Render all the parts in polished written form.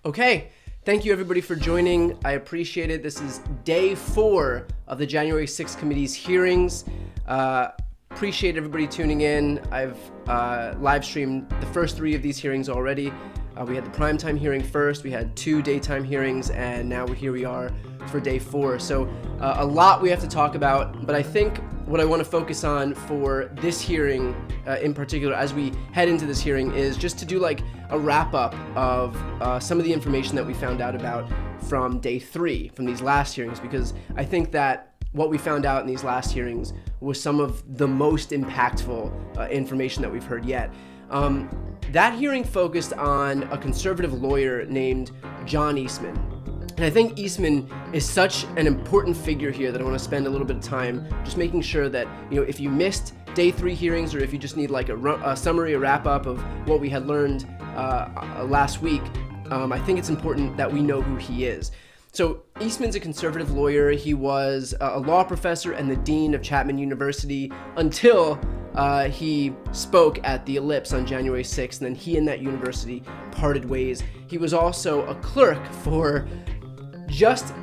Okay, thank you everybody for joining. I appreciate it. This is day 4 of the January 6th committee's hearings. Appreciate everybody tuning in. I've live streamed the first 3 of these hearings already. We had the primetime hearing first, we had 2 daytime hearings, and now here we are for day 4. So a lot we have to talk about, but I think what I want to focus on for this hearing in particular as we head into this hearing is just to do like a wrap up of some of the information that we found out about from day 3, from these last hearings, because I think that what we found out in these last hearings was some of the most impactful information that we've heard yet. That hearing focused on a conservative lawyer named John Eastman. And I think Eastman is such an important figure here that I want to spend a little bit of time just making sure that, you know, if you missed day 3 hearings, or if you just need like a summary, a wrap up of what we had learned last week, I think it's important that we know who he is. So Eastman's a conservative lawyer. He was a law professor and the dean of Chapman University until he spoke at the Ellipse on January 6th, and then he and that university parted ways. He was also a clerk for, just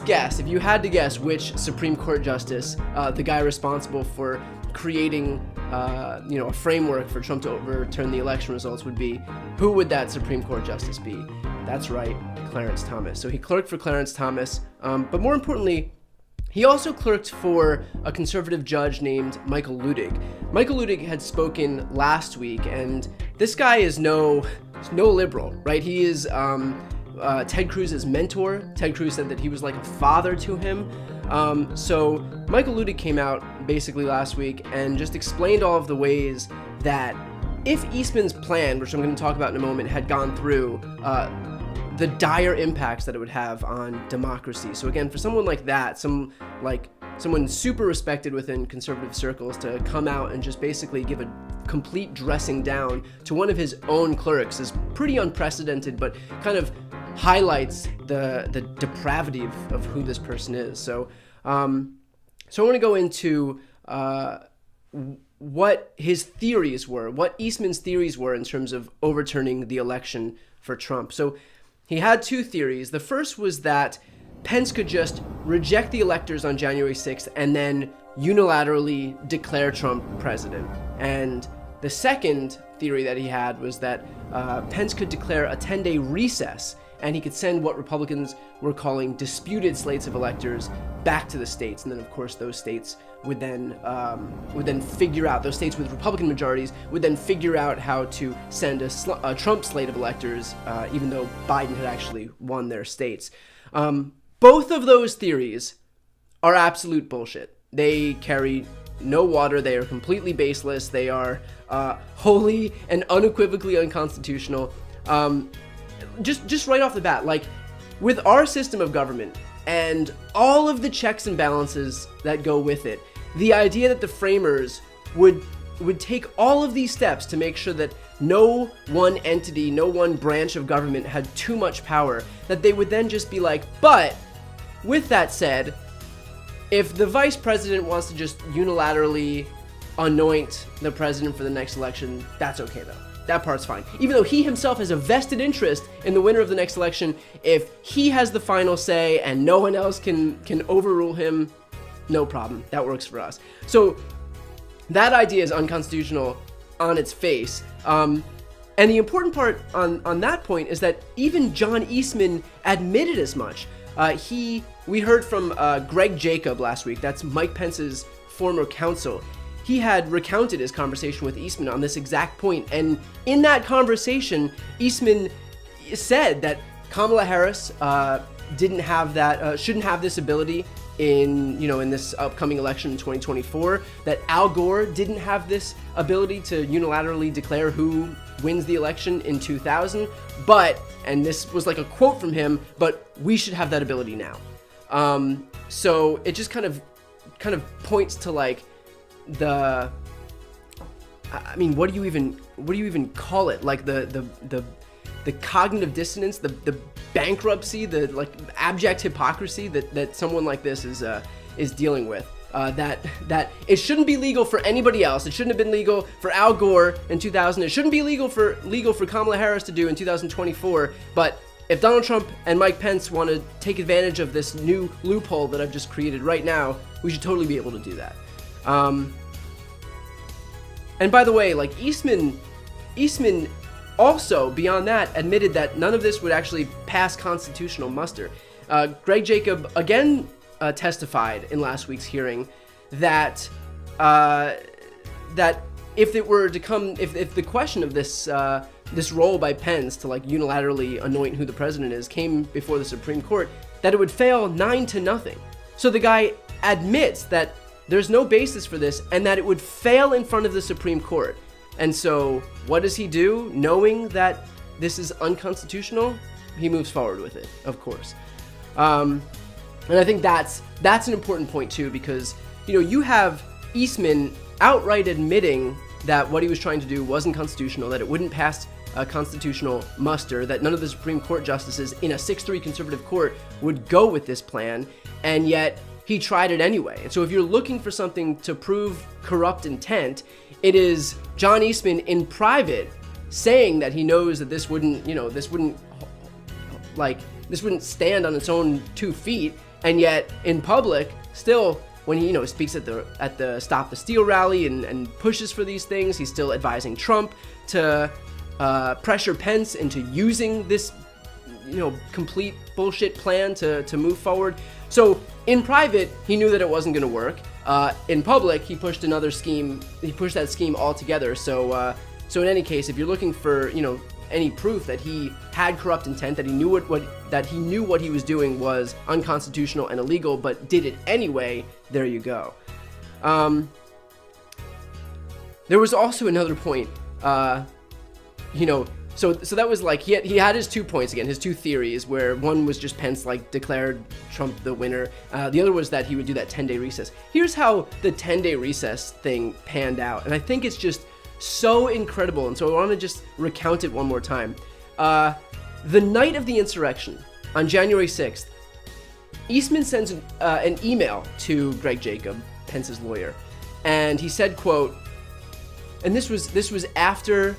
guess, if you had to guess which Supreme Court justice the guy responsible for creating a framework for Trump to overturn the election results would be. Who would that Supreme Court justice be? That's right, Clarence Thomas. So he clerked for Clarence Thomas, but more importantly, he also clerked for a conservative judge named Michael Luttig. Michael Luttig had spoken last week, and this guy is no liberal, right? He is Ted Cruz's mentor. Ted Cruz said that he was like a father to him. So Michael Luttig came out basically last week and just explained all of the ways that if Eastman's plan, which I'm going to talk about in a moment, had gone through, the dire impacts that it would have on democracy. So again, for someone like that, someone super respected within conservative circles, to come out and just basically give a complete dressing down to one of his own clerks is pretty unprecedented, but kind of highlights the depravity of who this person is. So I want to go into what his theories were, what Eastman's theories were in terms of overturning the election for Trump. So he had 2 theories. The first was that Pence could just reject the electors on January 6th and then unilaterally declare Trump president. And the second theory that he had was that Pence could declare a 10-day recess, and he could send what Republicans were calling disputed slates of electors back to the states. And then, of course, those states would then figure out, those states with Republican majorities would then figure out how to send a Trump slate of electors, even though Biden had actually won their states. Both of those theories are absolute bullshit. They carry no water. They are completely baseless. They are wholly and unequivocally unconstitutional. Just right off the bat, like, with our system of government and all of the checks and balances that go with it, the idea that the framers would take all of these steps to make sure that no one entity, no one branch of government had too much power, that they would then just be like, but with that said, if the vice president wants to just unilaterally anoint the president for the next election, that's okay though. That part's fine. Even though he himself has a vested interest in the winner of the next election, if he has the final say and no one else can overrule him, no problem. That works for us. So that idea is unconstitutional on its face. And the important part on that point is that even John Eastman admitted as much. We heard from Greg Jacob last week. That's Mike Pence's former counsel. He had recounted his conversation with Eastman on this exact point, and in that conversation, Eastman said that Kamala Harris shouldn't have this ability in this upcoming election in 2024. That Al Gore didn't have this ability to unilaterally declare who wins the election in 2000. But, and this was like a quote from him, but we should have that ability now. So it just kind of points to like I mean, what do you even call it? Like the cognitive dissonance, the bankruptcy, the like abject hypocrisy that someone like this is dealing with. That it shouldn't be legal for anybody else. It shouldn't have been legal for Al Gore in 2000. It shouldn't be legal for Kamala Harris to do in 2024. But if Donald Trump and Mike Pence want to take advantage of this new loophole that I've just created right now, we should totally be able to do that. And by the way, like Eastman also, beyond that, admitted that none of this would actually pass constitutional muster. Greg Jacob again testified in last week's hearing that that if it were to come, if the question of this this role by Pence to like unilaterally anoint who the president is came before the Supreme Court, that it would fail 9-0. So the guy admits that there's no basis for this and that it would fail in front of the Supreme Court. And so what does he do? Knowing that this is unconstitutional, he moves forward with it, of course. And I think that's an important point too, because, you know, you have Eastman outright admitting that what he was trying to do wasn't constitutional, that it wouldn't pass a constitutional muster, that none of the Supreme Court justices in a 6-3 conservative court would go with this plan, and yet he tried it anyway. And so if you're looking for something to prove corrupt intent, it is John Eastman in private saying that he knows that this wouldn't stand on its own 2 feet, and yet in public, still, when he speaks at the Stop the Steal rally and pushes for these things, he's still advising Trump to pressure Pence into using this complete bullshit plan to move forward. So in private, he knew that it wasn't going to work. In public, he pushed another scheme. He pushed that scheme altogether. So in any case, if you're looking for any proof that he had corrupt intent, that he knew what he was doing was unconstitutional and illegal, but did it anyway, there you go. There was also another point. So that was like he had his 2 points again, his 2 theories, where one was just Pence declared Trump the winner. The other was that he would do that 10-day recess. Here's how the 10-day recess thing panned out, and I think it's just so incredible, and so I want to just recount it one more time. The night of the insurrection, on January 6th, Eastman sends an email to Greg Jacob, Pence's lawyer, and he said, quote, and this was after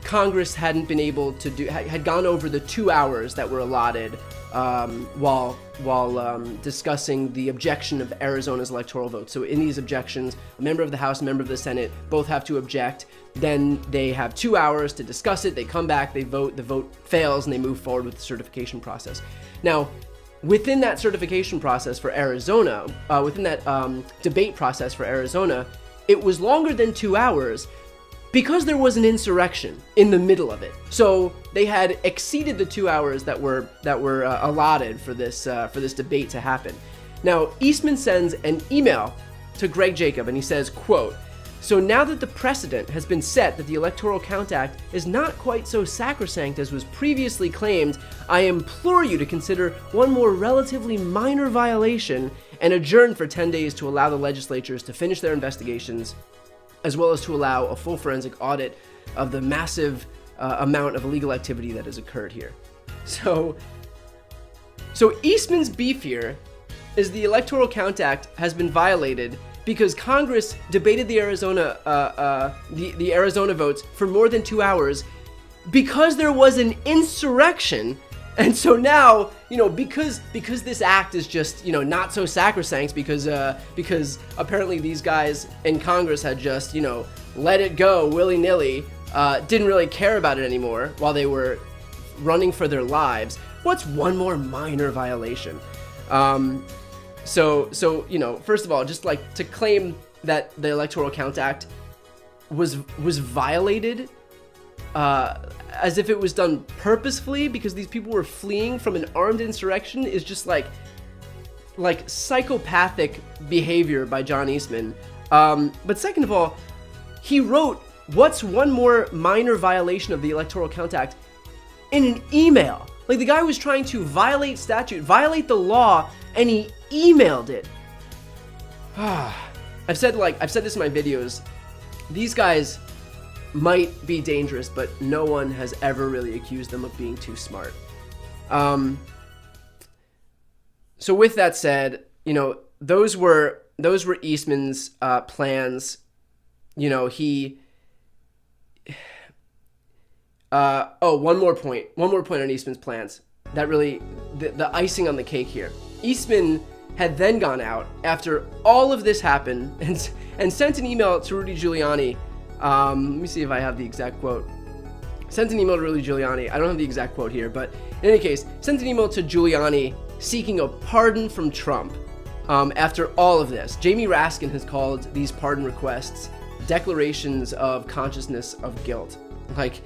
Congress hadn't been able to had gone over the 2 hours that were allotted while discussing the objection of Arizona's electoral vote. So in these objections, a member of the House, a member of the Senate, both have to object. Then they have 2 hours to discuss it. They come back, they vote, the vote fails, and they move forward with the certification process. Now, within that certification process for Arizona, within that debate process for Arizona, it was longer than 2 hours because there was an insurrection in the middle of it. So they had exceeded the 2 hours that were allotted for this debate to happen. Now, Eastman sends an email to Greg Jacob, and he says, quote, "So now that the precedent has been set that the Electoral Count Act is not quite so sacrosanct as was previously claimed, I implore you to consider one more relatively minor violation and adjourn for 10 days to allow the legislatures to finish their investigations, as well as to allow a full forensic audit of the massive amount of illegal activity that has occurred here." So Eastman's beef here is the Electoral Count Act has been violated because Congress debated the Arizona votes for more than 2 hours because there was an insurrection. And so now, because this act is just, not so sacrosanct because apparently these guys in Congress had just, let it go willy-nilly, didn't really care about it anymore while they were running for their lives. What's one more minor violation? So first of all, just to claim that the Electoral Count Act was violated as if it was done purposefully because these people were fleeing from an armed insurrection is just like psychopathic behavior by John Eastman. But second of all, he wrote, "What's one more minor violation of the Electoral Count Act?" in an email. Like, the guy was trying to violate statute, violate the law, and he emailed it. I've said this in my videos. these guys might be dangerous, but no one has ever really accused them of being too smart. So with that said, those were Eastman's plans. One more point on Eastman's plans. That really, the icing on the cake here. Eastman had then gone out after all of this happened and sent an email to Rudy Giuliani. Let me see if I have the exact quote. Sent an email to Rudy Giuliani. I don't have the exact quote here, but in any case, sent an email to Giuliani seeking a pardon from Trump. After all of this, Jamie Raskin has called these pardon requests declarations of consciousness of guilt. Like,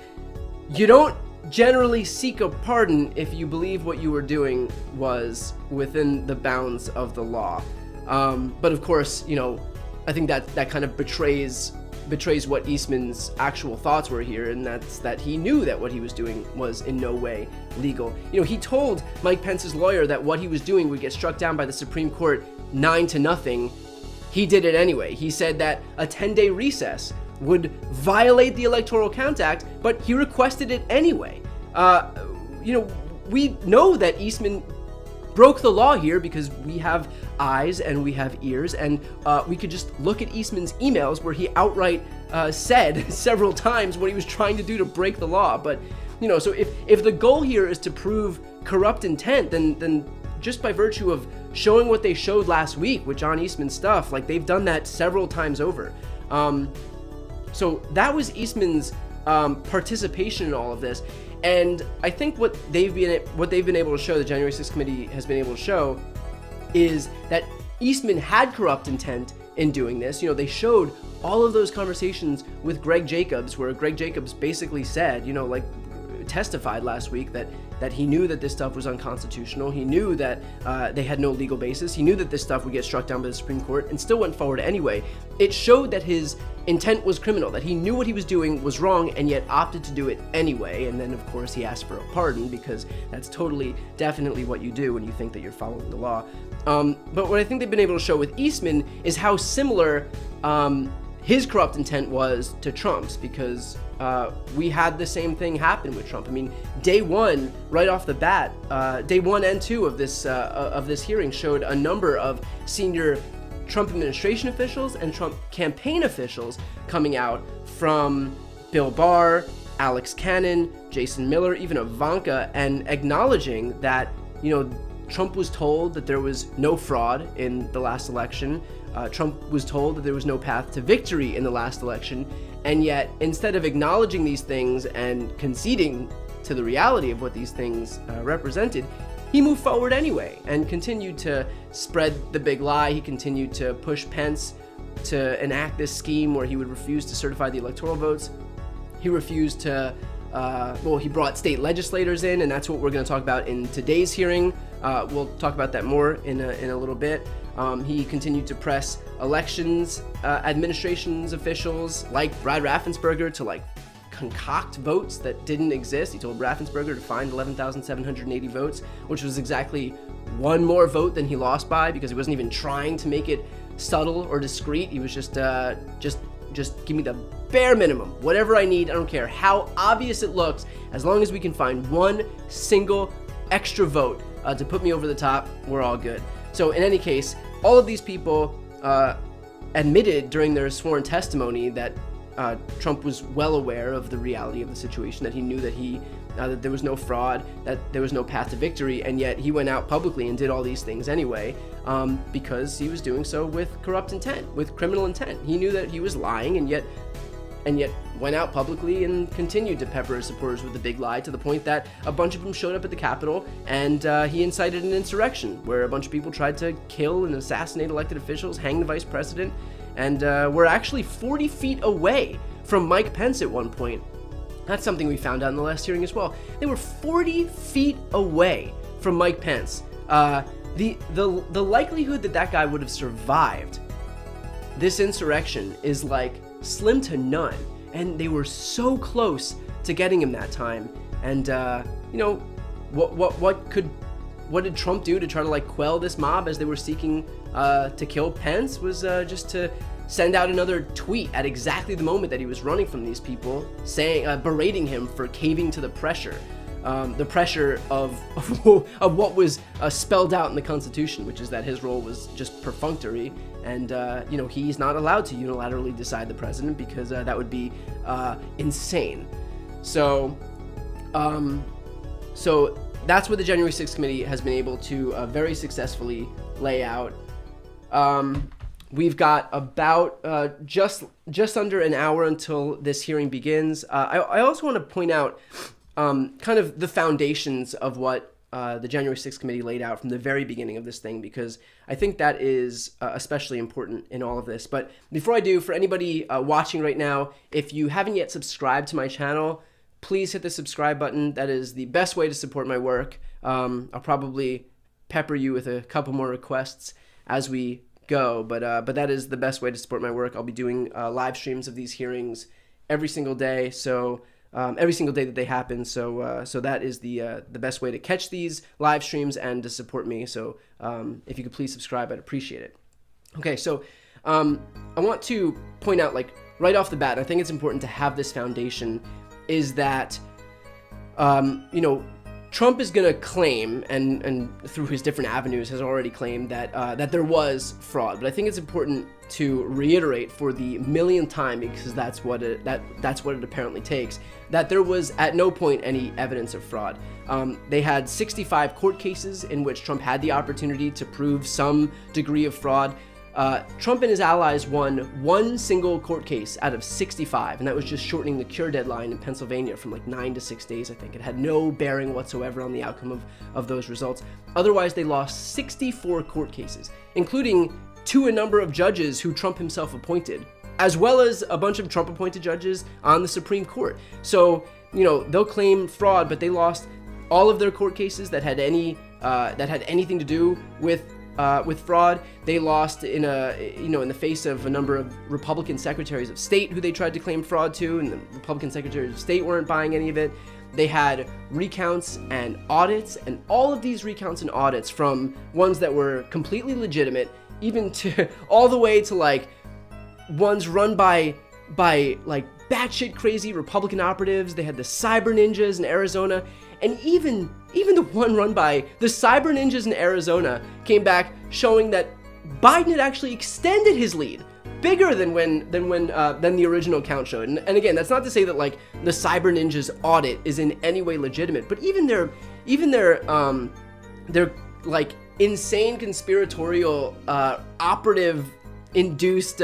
you don't generally seek a pardon if you believe what you were doing was within the bounds of the law. But of course, I think that kind of betrays what Eastman's actual thoughts were here, and that's that he knew that what he was doing was in no way legal. He told Mike Pence's lawyer that what he was doing would get struck down by the Supreme Court 9-0. He did it anyway. He said that a 10-day recess would violate the Electoral Count Act, but he requested it anyway. We know that Eastman broke the law here because we have eyes and we have ears, and we could just look at Eastman's emails where he outright said several times what he was trying to do to break the law. But so if the goal here is to prove corrupt intent, then just by virtue of showing what they showed last week with John Eastman's stuff, like they've done that several times over. So that was Eastman's participation in all of this. And I think what they've been able to show, the January 6th committee has been able to show, is that Eastman had corrupt intent in doing this. They showed all of those conversations with Greg Jacobs, where Greg Jacobs basically said, testified last week that he knew that this stuff was unconstitutional. He knew that they had no legal basis. He knew that this stuff would get struck down by the Supreme Court, and still went forward anyway. It showed that his intent was criminal, that he knew what he was doing was wrong and yet opted to do it anyway. And then of course he asked for a pardon, because that's definitely what you do when you think that you're following the law. But what I think they've been able to show with Eastman is how similar his corrupt intent was to Trump's, because we had the same thing happen with Trump. I mean, day one, right off the bat, day 1 and 2 of this hearing showed a number of senior Trump administration officials and Trump campaign officials coming out, from Bill Barr, Alex Cannon, Jason Miller, even Ivanka, and acknowledging that, Trump was told that there was no fraud in the last election. Trump was told that there was no path to victory in the last election. And yet, instead of acknowledging these things and conceding to the reality of what these things represented, he moved forward anyway and continued to spread the big lie. He continued to push Pence to enact this scheme where he would refuse to certify the electoral votes. He refused to, he brought state legislators in, and that's what we're going to talk about in today's hearing. We'll talk about that more in a little bit. He continued to press elections administration's officials like Brad Raffensperger to concoct votes that didn't exist. He told Raffensperger to find 11,780 votes, which was exactly one more vote than he lost by, because he wasn't even trying to make it subtle or discreet. He was just give me the bare minimum, whatever I need. I don't care how obvious it looks, as long as we can find one single extra vote to put me over the top, we're all good. So in any case, all of these people admitted during their sworn testimony that Trump was well aware of the reality of the situation, that he knew that there was no fraud, that there was no path to victory, and yet he went out publicly and did all these things anyway, because he was doing so with corrupt intent, with criminal intent. He knew that he was lying, and yet went out publicly and continued to pepper his supporters with the big lie, to the point that a bunch of them showed up at the Capitol, and he incited an insurrection where a bunch of people tried to kill and assassinate elected officials, hang the vice president, and were actually 40 feet away from Mike Pence at one point. That's something we found out in the last hearing as well. They were 40 feet away from Mike Pence. The likelihood that guy would have survived this insurrection is slim to none, and they were so close to getting him that time. And what did Trump do to try to quell this mob as they were seeking to kill Pence? Was just to send out another tweet at exactly the moment that he was running from these people, saying, berating him for caving to the pressure of what was spelled out in the Constitution, which is that his role was just perfunctory, and he's not allowed to unilaterally decide the president, because that would be insane. So that's what the January 6th committee has been able to very successfully lay out. We've got about just under an hour until this hearing begins. I also want to point out kind of the foundations of what the January 6th committee laid out from the very beginning of this thing, because I think that is especially important in all of this. But before I do, for anybody watching right now, if you haven't yet subscribed to my channel, please hit the subscribe button. That is the best way to support my work. I'll probably pepper you with a couple more requests as we go, but that is the best way to support my work. I'll be doing live streams of these hearings every single day, so every single day that they happen. So that is the best way to catch these live streams and to support me. So if you could please subscribe, I'd appreciate it. Okay, so I want to point out, like, right off the bat, I think it's important to have this foundation, is that Trump is going to claim, and through his different avenues has already claimed, that there was fraud. But I think it's important to reiterate for the millionth time, because that's what it apparently takes, that there was at no point any evidence of fraud. They had 65 court cases in which Trump had the opportunity to prove some degree of fraud. Trump and his allies won one single court case out of 65, and that was just shortening the cure deadline in Pennsylvania from like 9 to 6 days, I think. It had no bearing whatsoever on the outcome of those results. Otherwise, they lost 64 court cases, including to a number of judges who Trump himself appointed, as well as a bunch of Trump-appointed judges on the Supreme Court. So, they'll claim fraud, but they lost all of their court cases that had anything to do with fraud. They lost in the face of a number of Republican secretaries of state who they tried to claim fraud to, and the Republican secretaries of state weren't buying any of it. They had recounts and audits, and all of these recounts and audits, from ones that were completely legitimate, even to all the way to like ones run by like batshit crazy Republican operatives. They had the cyber ninjas in Arizona, and even the one run by the cyber ninjas in Arizona came back showing that Biden had actually extended his lead bigger than the original count showed. And again, that's not to say that like the cyber ninjas audit is in any way legitimate, but even their like insane conspiratorial operative induced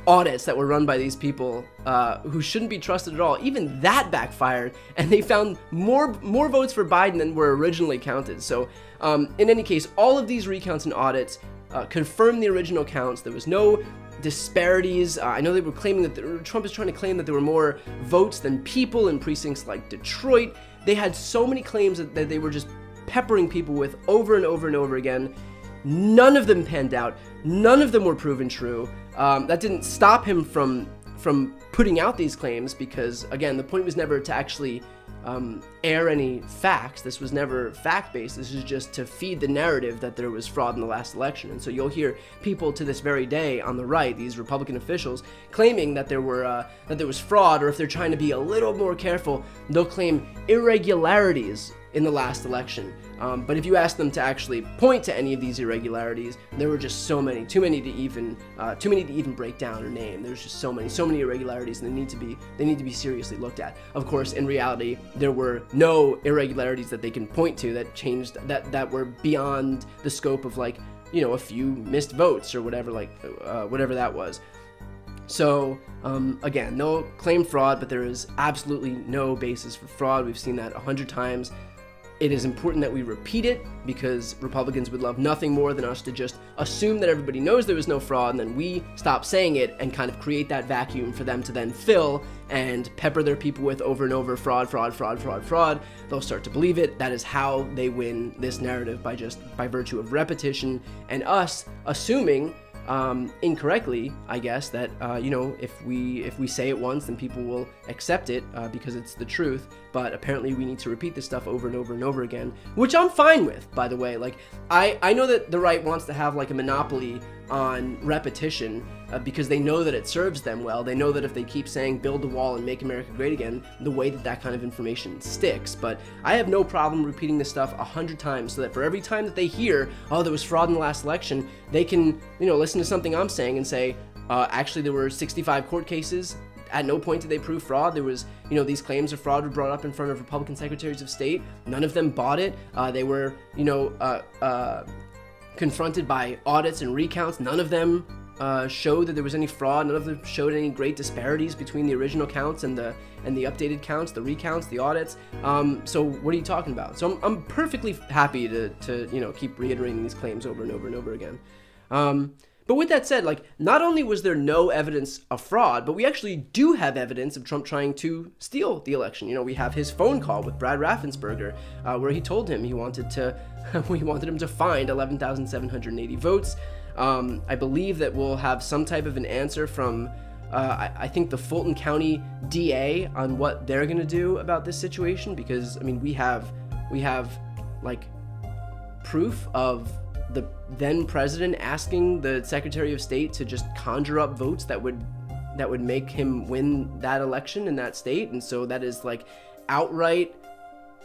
audits that were run by these people who shouldn't be trusted at all, even that backfired, and they found more votes for Biden than were originally counted. So in any case, all of these recounts and audits confirmed the original counts. There was no disparities. I know they were claiming that Trump is trying to claim that there were more votes than people in precincts like Detroit. They had so many claims that they were just peppering people with over and over and over again. None of them panned out. None of them were proven true. That didn't stop him from putting out these claims, because again, the point was never to actually air any facts. This was never fact-based. This is just to feed the narrative that there was fraud in the last election. And so you'll hear people to this very day on the right, these Republican officials, claiming that there was fraud, or if they're trying to be a little more careful, they'll claim irregularities in the last election. But if you ask them to actually point to any of these irregularities, there were just so many, too many to even break down or name. There's just so many irregularities, and they need to be seriously looked at. Of course, in reality, there were no irregularities that they can point to that changed, that were beyond the scope of like, a few missed votes or whatever, whatever that was. So again, no claim fraud, but there is absolutely no basis for fraud. We've seen that 100 times. It is important that we repeat it, because Republicans would love nothing more than us to just assume that everybody knows there was no fraud, and then we stop saying it and kind of create that vacuum for them to then fill and pepper their people with over and over fraud. They'll start to believe it. That is how they win this narrative, by virtue of repetition and us assuming incorrectly, I guess, that if we say it once, then people will accept it because it's the truth. But apparently we need to repeat this stuff over and over and over again, which I'm fine with, by the way. Like, I know that the right wants to have like a monopoly on repetition because they know that it serves them well. They know that if they keep saying build the wall and make America great again, the way that kind of information sticks. But I have no problem repeating this stuff 100 times so that for every time that they hear, oh, there was fraud in the last election, they can, listen to something I'm saying and say, actually there were 65 court cases. At no point did they prove fraud. There was, these claims of fraud were brought up in front of Republican secretaries of state. None of them bought it. They were, confronted by audits and recounts. None of them showed that there was any fraud. None of them showed any great disparities between the original counts and the updated counts, the recounts, the audits. So what are you talking about? So I'm perfectly happy to keep reiterating these claims over and over and over again. But with that said, like, not only was there no evidence of fraud, but we actually do have evidence of Trump trying to steal the election. We have his phone call with Brad Raffensperger, where he told him he wanted him to find 11,780 votes. I believe that we'll have some type of an answer from, I think, the Fulton County DA on what they're going to do about this situation, because, we have like proof of the then president asking the Secretary of State to just conjure up votes that would make him win that election in that state, and so that is like outright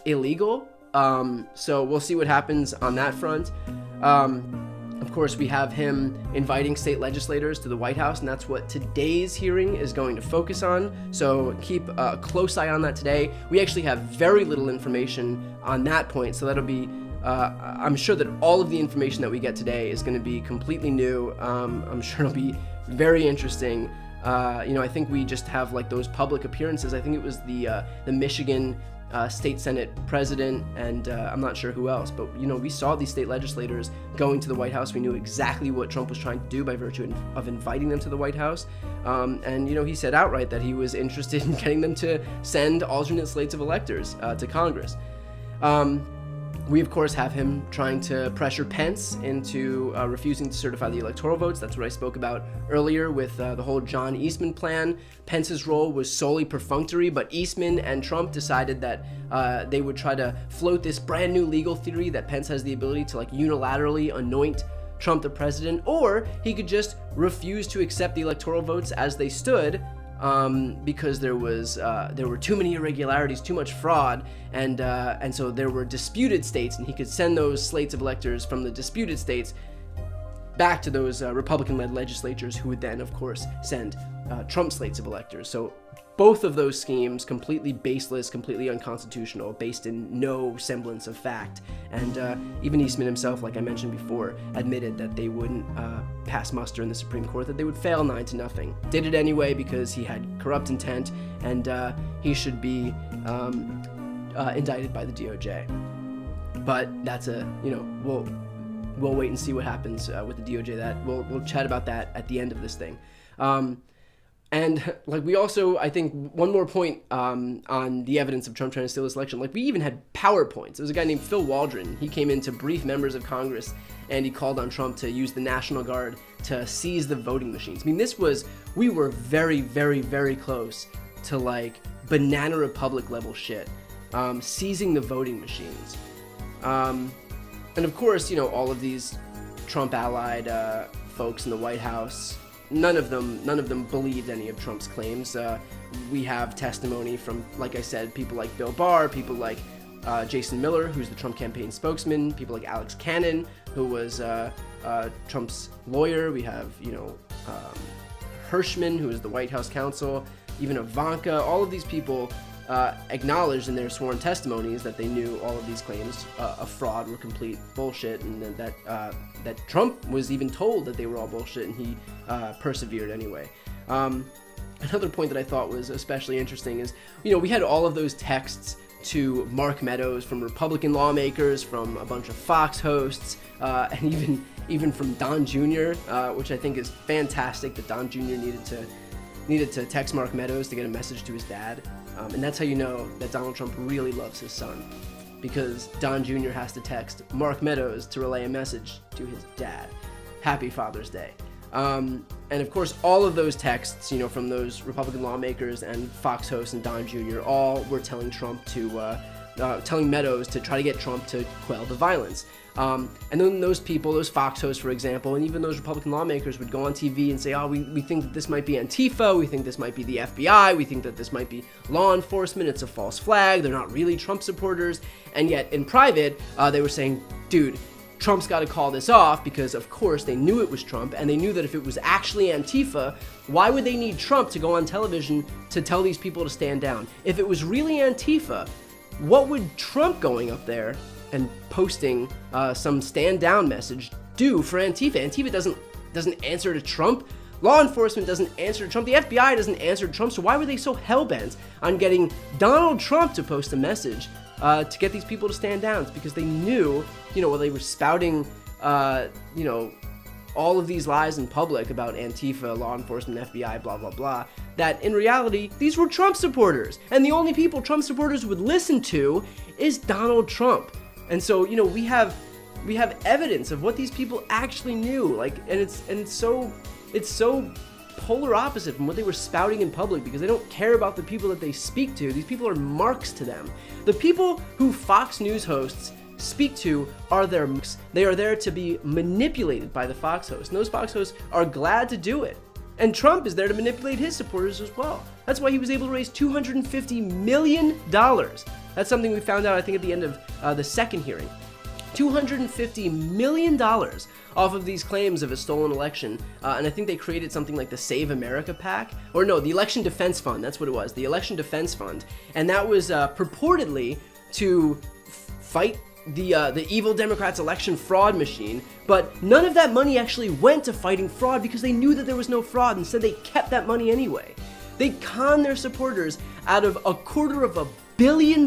illegal. So we'll see what happens on that front. Of course, we have him inviting state legislators to the White House, and that's what today's hearing is going to focus on. So keep a close eye on that today. We actually have very little information on that point, so that'll be I'm sure that all of the information that we get today is going to be completely new. I'm sure it'll be very interesting. I think we just have like those public appearances. I think it was the Michigan State Senate president, and I'm not sure who else, but we saw these state legislators going to the White House. We knew exactly what Trump was trying to do by virtue of inviting them to the White House. And he said outright that he was interested in getting them to send alternate slates of electors to Congress. We, of course, have him trying to pressure Pence into refusing to certify the electoral votes. That's what I spoke about earlier with the whole John Eastman plan. Pence's role was solely perfunctory, but Eastman and Trump decided that they would try to float this brand new legal theory that Pence has the ability to unilaterally anoint Trump the president, or he could just refuse to accept the electoral votes as they stood, because there were too many irregularities, too much fraud, and so there were disputed states, and he could send those slates of electors from the disputed states back to those Republican-led legislatures, who would then, of course, send Trump slates of electors. So both of those schemes completely baseless, completely unconstitutional, based in no semblance of fact. And even Eastman himself, like I mentioned before, admitted that they wouldn't pass muster in the Supreme Court, that they would fail 9-0. Did it anyway because he had corrupt intent, and he should be indicted by the DOJ. But that's we'll wait and see what happens with the DOJ. That we'll chat about that at the end of this thing. And we also, I think, one more point on the evidence of Trump trying to steal this election. We even had PowerPoints. There was a guy named Phil Waldron. He came in to brief members of Congress, and he called on Trump to use the National Guard to seize the voting machines. We were very, very, very close to Banana Republic level shit, seizing the voting machines. And of course, all of these Trump allied folks in the White House, none of them believed any of Trump's claims. We have testimony from, like I said, people like Bill Barr, people like Jason Miller, who's the Trump campaign spokesman, people like Alex Cannon, who was Trump's lawyer. We have, Hirschman, who is the White House counsel, even Ivanka. All of these people acknowledged in their sworn testimonies that they knew all of these claims of fraud were complete bullshit, and that Trump was even told that they were all bullshit, and he persevered anyway. Another point that I thought was especially interesting is, we had all of those texts to Mark Meadows from Republican lawmakers, from a bunch of Fox hosts, and even from Don Jr., which I think is fantastic that Don Jr. needed to text Mark Meadows to get a message to his dad. And that's how you know that Donald Trump really loves his son, because Don Jr. has to text Mark Meadows to relay a message to his dad. Happy Father's Day. And of course, all of those texts, from those Republican lawmakers and Fox host and Don Jr., all were telling telling Meadows to try to get Trump to quell the violence. And then those people, those Fox hosts, for example, and even those Republican lawmakers would go on TV and say, we think that this might be Antifa, we think this might be the FBI, we think that this might be law enforcement, it's a false flag, they're not really Trump supporters. And yet, in private, they were saying, dude, Trump's got to call this off, because of course they knew it was Trump, and they knew that if it was actually Antifa, why would they need Trump to go on television to tell these people to stand down? If it was really Antifa, what would Trump going up there and posting some stand down message do for Antifa? Antifa doesn't answer to Trump. Law enforcement doesn't answer to Trump. The FBI doesn't answer to Trump. So why were they so hell-bent on getting Donald Trump to post a message to get these people to stand down? It's because they knew, while they were spouting, all of these lies in public about Antifa, law enforcement, FBI, blah, blah, blah, that in reality, these were Trump supporters. And the only people Trump supporters would listen to is Donald Trump. And so, we have evidence of what these people actually knew. And it's so polar opposite from what they were spouting in public, because they don't care about the people that they speak to. These people are marks to them. The people who Fox News hosts speak to are their marks. They are there to be manipulated by the Fox hosts, and those Fox hosts are glad to do it. And Trump is there to manipulate his supporters as well. That's why he was able to raise $250 million. That's something we found out, I think, at the end of the second hearing. $250 million off of these claims of a stolen election. And I think they created something like the Save America PAC. Or no, the Election Defense Fund. That's what it was. The Election Defense Fund. And that was purportedly to fight the evil Democrats' election fraud machine, but none of that money actually went to fighting fraud, because they knew that there was no fraud. Instead, they kept that money anyway. They conned their supporters out of $250 million,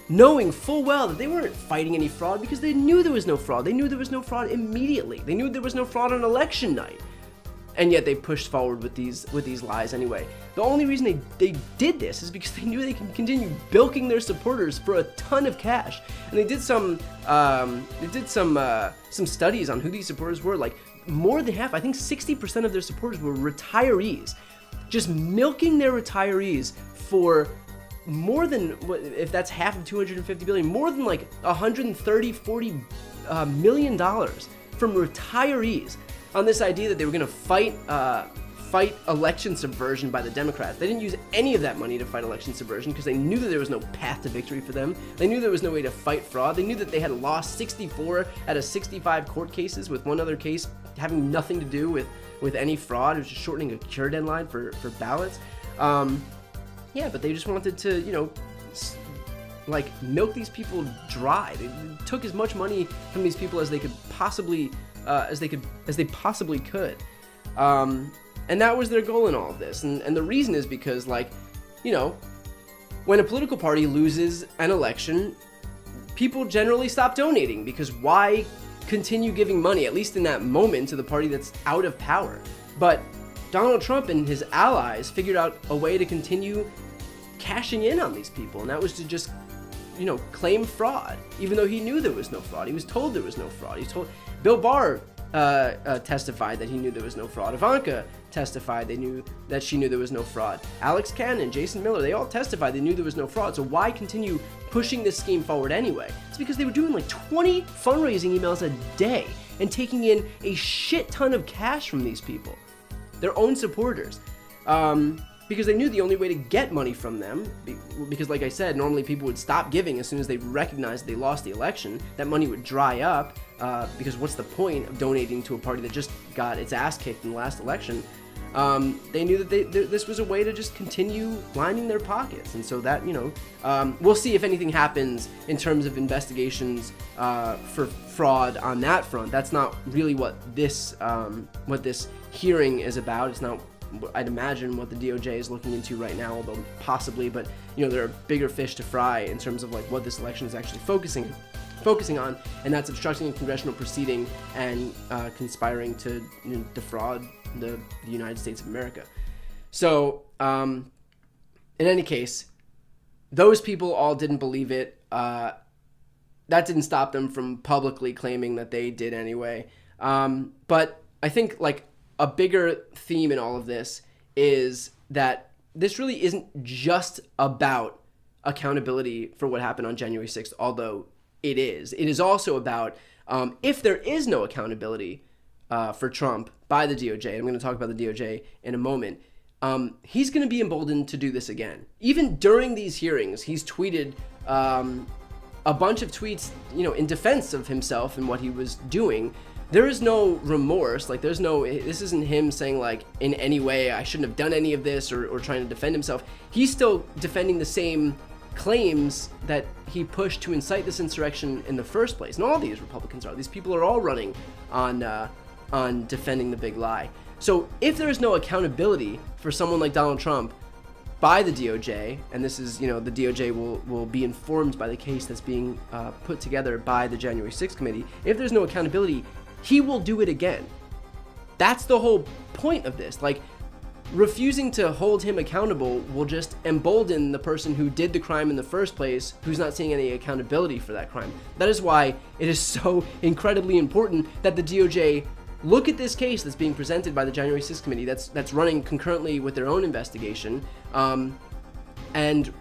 knowing full well that they weren't fighting any fraud, because they knew there was no fraud. They knew there was no fraud immediately. They knew there was no fraud on election night. And yet they pushed forward with these lies anyway. The only reason they did this is because they knew they could continue bilking their supporters for a ton of cash. And they did some studies on who these supporters were. Like, more than half, I think 60% of their supporters were retirees, just milking their retirees for more than, if that's half of 250 billion, more than like 130-40 million dollars from retirees, on this idea that they were going to fight election subversion by the Democrats. They didn't use any of that money to fight election subversion, because they knew that there was no path to victory for them. They knew there was no way to fight fraud. They knew that they had lost 64 out of 65 court cases, with one other case having nothing to do with any fraud. It was just shortening a cure deadline for ballots. But they just wanted to, milk these people dry. They took as much money from these people as they could possibly as they possibly could. And that was their goal in all of this. And the reason is because, when a political party loses an election, people generally stop donating, because why continue giving money, at least in that moment, to the party that's out of power? But Donald Trump and his allies figured out a way to continue cashing in on these people, and that was to just, claim fraud, even though he knew there was no fraud. He was told there was no fraud. Bill Barr testified that he knew there was no fraud. Ivanka testified that she knew there was no fraud. Alex Cannon, Jason Miller, they all testified they knew there was no fraud. So why continue pushing this scheme forward anyway? It's because they were doing like 20 fundraising emails a day and taking in a shit ton of cash from these people, their own supporters. Because they knew the only way to get money from them, because like I said, normally people would stop giving as soon as they recognized they lost the election. That money would dry up, because what's the point of donating to a party that just got its ass kicked in the last election? They knew that this was a way to just continue lining their pockets. And so that, we'll see if anything happens in terms of investigations for fraud on that front. That's not really what this hearing is about. It's not, I'd imagine, what the DOJ is looking into right now, although possibly, but there are bigger fish to fry in terms of what this election is actually focusing on, and that's obstructing a congressional proceeding and conspiring to defraud the United States of America. So in any case, those people all didn't believe it. That didn't stop them from publicly claiming that they did anyway. But I think like a bigger theme in all of this is that this really isn't just about accountability for what happened on January 6th, although it is. It is also about if there is no accountability for Trump by the DOJ, I'm going to talk about the DOJ in a moment, he's going to be emboldened to do this again. Even during these hearings, he's tweeted a bunch of tweets, in defense of himself and what he was doing. There is no remorse. Like, this isn't him saying, like, in any way, I shouldn't have done any of this or trying to defend himself. He's still defending the same claims that he pushed to incite this insurrection in the first place. And all these Republicans are. These people are all running on defending the big lie. So if there is no accountability for someone like Donald Trump by the DOJ, and this is, the DOJ will be informed by the case that's being put together by the January 6th committee. If there's no accountability, he will do it again. That's the whole point of this. Like, refusing to hold him accountable will just embolden the person who did the crime in the first place, who's not seeing any accountability for that crime. That is why it is so incredibly important that the DOJ look at this case that's being presented by the January 6th committee that's running concurrently with their own investigation, and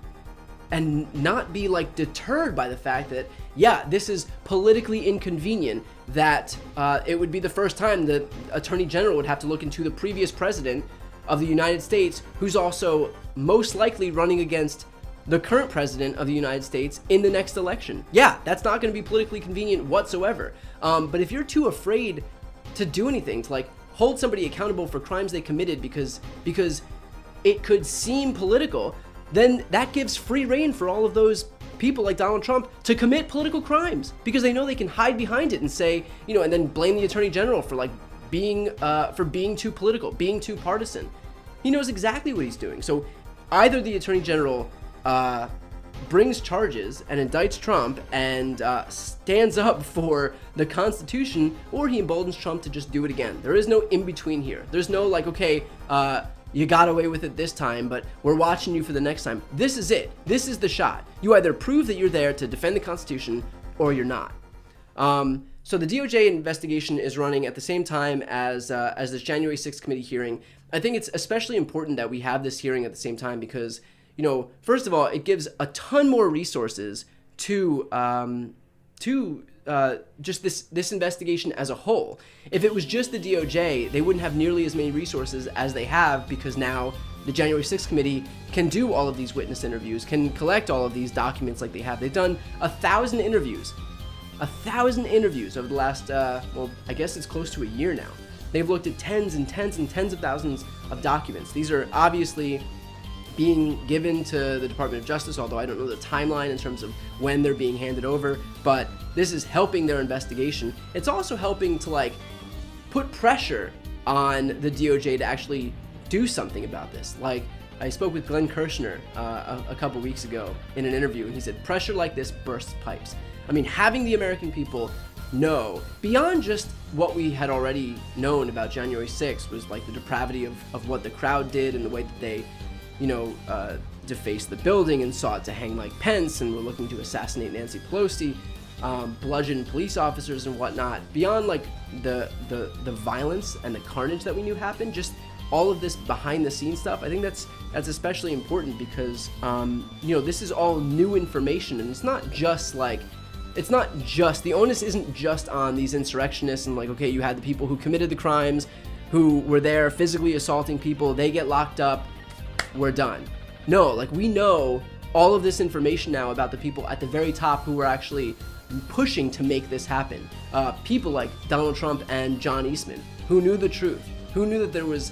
not be like deterred by the fact that, yeah, this is politically inconvenient, that it would be the first time the Attorney General would have to look into the previous president of the United States, who's also most likely running against the current president of the United States in the next election. Yeah, that's not going to be politically convenient whatsoever. But if you're too afraid to do anything, to like hold somebody accountable for crimes they committed because it could seem political, then that gives free rein for all of those people like Donald Trump to commit political crimes, because they know they can hide behind it and say, and then blame the Attorney General for like being too political, being too partisan. He knows exactly what he's doing. So either the Attorney General brings charges and indicts Trump and stands up for the Constitution, or he emboldens Trump to just do it again. There is no in between here. There's no like, okay, you got away with it this time, but we're watching you for the next time. This is it. This is the shot. You either prove that you're there to defend the Constitution or you're not. So the DOJ investigation is running at the same time as this January 6th committee hearing. I think it's especially important that we have this hearing at the same time because, first of all, it gives a ton more resources to just this investigation as a whole. If it was just the DOJ, they wouldn't have nearly as many resources as they have, because now the January 6th committee can do all of these witness interviews, can collect all of these documents like they have. They've done 1,000 interviews. 1,000 interviews over the last, I guess it's close to a year now. They've looked at tens and tens and tens of thousands of documents. These are obviously being given to the Department of Justice, although I don't know the timeline in terms of when they're being handed over, but this is helping their investigation. It's also helping to like put pressure on the DOJ to actually do something about this. Like, I spoke with Glenn Kirshner a couple weeks ago in an interview, and he said, pressure like this bursts pipes. I mean, having the American people know, beyond just what we had already known about January 6th, was like the depravity of what the crowd did and the way that they, defaced the building and sought to hang Mike Pence and were looking to assassinate Nancy Pelosi, bludgeon police officers and whatnot. Beyond like the violence and the carnage that we knew happened, just all of this behind the scenes stuff, I think that's especially important because, this is all new information, and it's not just the onus isn't just on these insurrectionists and like, okay, you had the people who committed the crimes, who were there physically assaulting people, they get locked up, we're done. No, like, we know all of this information now about the people at the very top who were actually pushing to make this happen. People like Donald Trump and John Eastman, who knew the truth, who knew that there was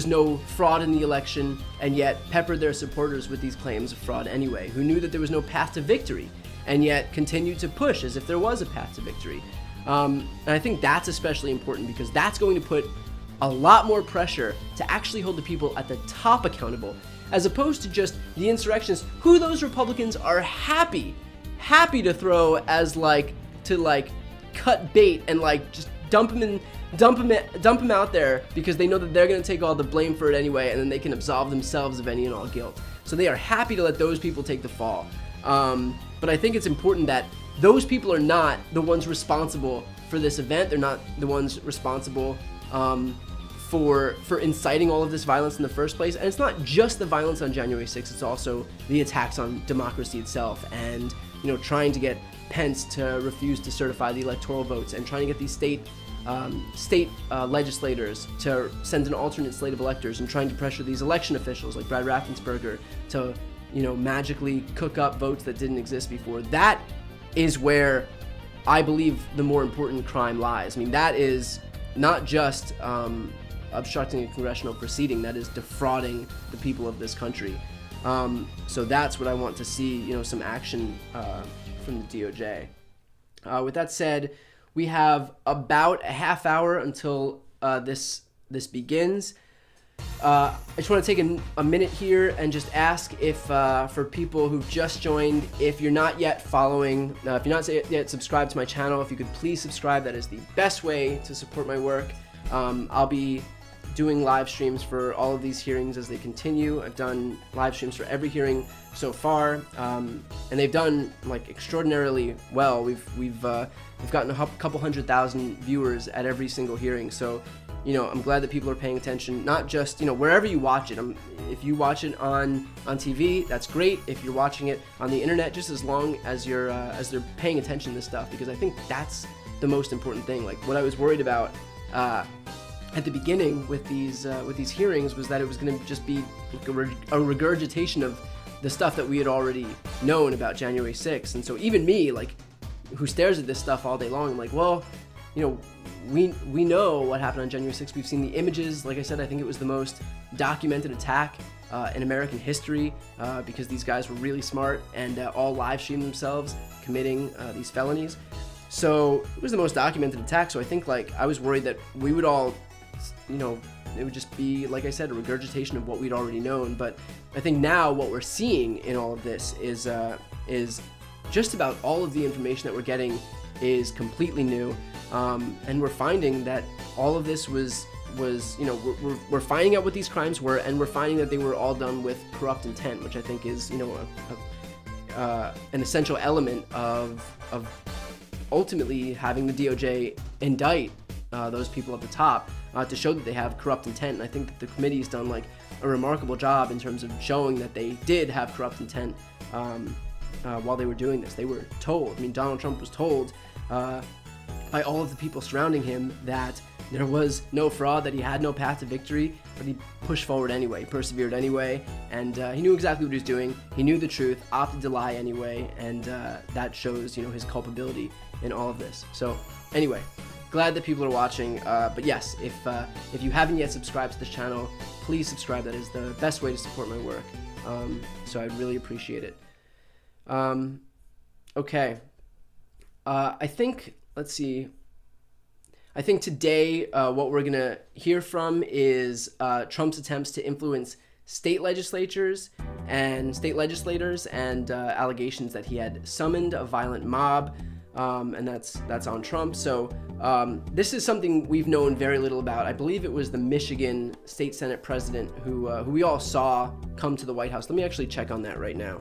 no fraud in the election, and yet peppered their supporters with these claims of fraud anyway, who knew that there was no path to victory, and yet continued to push as if there was a path to victory. And I think that's especially important because that's going to put a lot more pressure to actually hold the people at the top accountable, as opposed to just the insurrectionists, who those Republicans are happy to throw as to cut bait and just dump them out there, because they know that they're going to take all the blame for it anyway, and then they can absolve themselves of any and all guilt. So they are happy to let those people take the fall. But I think it's important that those people are not the ones responsible for this event. They're not the ones responsible for inciting all of this violence in the first place. And it's not just the violence on January 6th, it's also the attacks on democracy itself, and trying to get Pence to refuse to certify the electoral votes, and trying to get these state legislators to send an alternate slate of electors, and trying to pressure these election officials like Brad Raffensperger to magically cook up votes that didn't exist before. That is where I believe the more important crime lies. I mean, that is not just obstructing a congressional proceeding, that is defrauding the people of this country. So that's what I want to see, some action from the DOJ. With that said, we have about a half hour until this begins. I just want to take a minute here and just ask if, for people who've just joined, if you're not yet following, if you're not yet subscribed to my channel, if you could please subscribe. That is the best way to support my work. I'll be doing live streams for all of these hearings as they continue. I've done live streams for every hearing so far, and they've done extraordinarily well. We've gotten a couple 100,000 viewers at every single hearing. So I'm glad that people are paying attention, not just wherever you watch it. If you watch it on TV, that's great. If you're watching it on the internet, just as long as you're as they're paying attention to this stuff, because I think that's the most important thing. Like, what I was worried about at the beginning with these hearings was that it was going to just be a regurgitation of the stuff that we had already known about January 6th. And so even me, who stares at this stuff all day long, I'm like, well, we know what happened on January 6th. We've seen the images. Like I said, I think it was the most documented attack in American history, because these guys were really smart and all live streamed themselves committing these felonies. So it was the most documented attack. So I think I was worried that we would all, it would just be, like I said, a regurgitation of what we'd already known. But I think now what we're seeing in all of this is just about all of the information that we're getting is completely new. And we're finding that all of this was we're finding out what these crimes were, and we're finding that they were all done with corrupt intent, which I think is an essential element of ultimately having the DOJ indict those people at the top to show that they have corrupt intent. And I think that the committee's done a remarkable job in terms of showing that they did have corrupt intent while they were doing this. They were told. I mean, Donald Trump was told by all of the people surrounding him that there was no fraud, that he had no path to victory, but he pushed forward anyway, persevered anyway, and he knew exactly what he was doing. He knew the truth, opted to lie anyway, and that shows, his culpability in all of this. So anyway, glad that people are watching. But yes, if you haven't yet subscribed to this channel, please subscribe. That is the best way to support my work. So I'd really appreciate it. Okay. I think, let's see. I think today what we're going to hear from is Trump's attempts to influence state legislators and allegations that he had summoned a violent mob, and that's on Trump. So this is something we've known very little about. I believe it was the Michigan State Senate president who we all saw come to the White House. Let me actually check on that right now.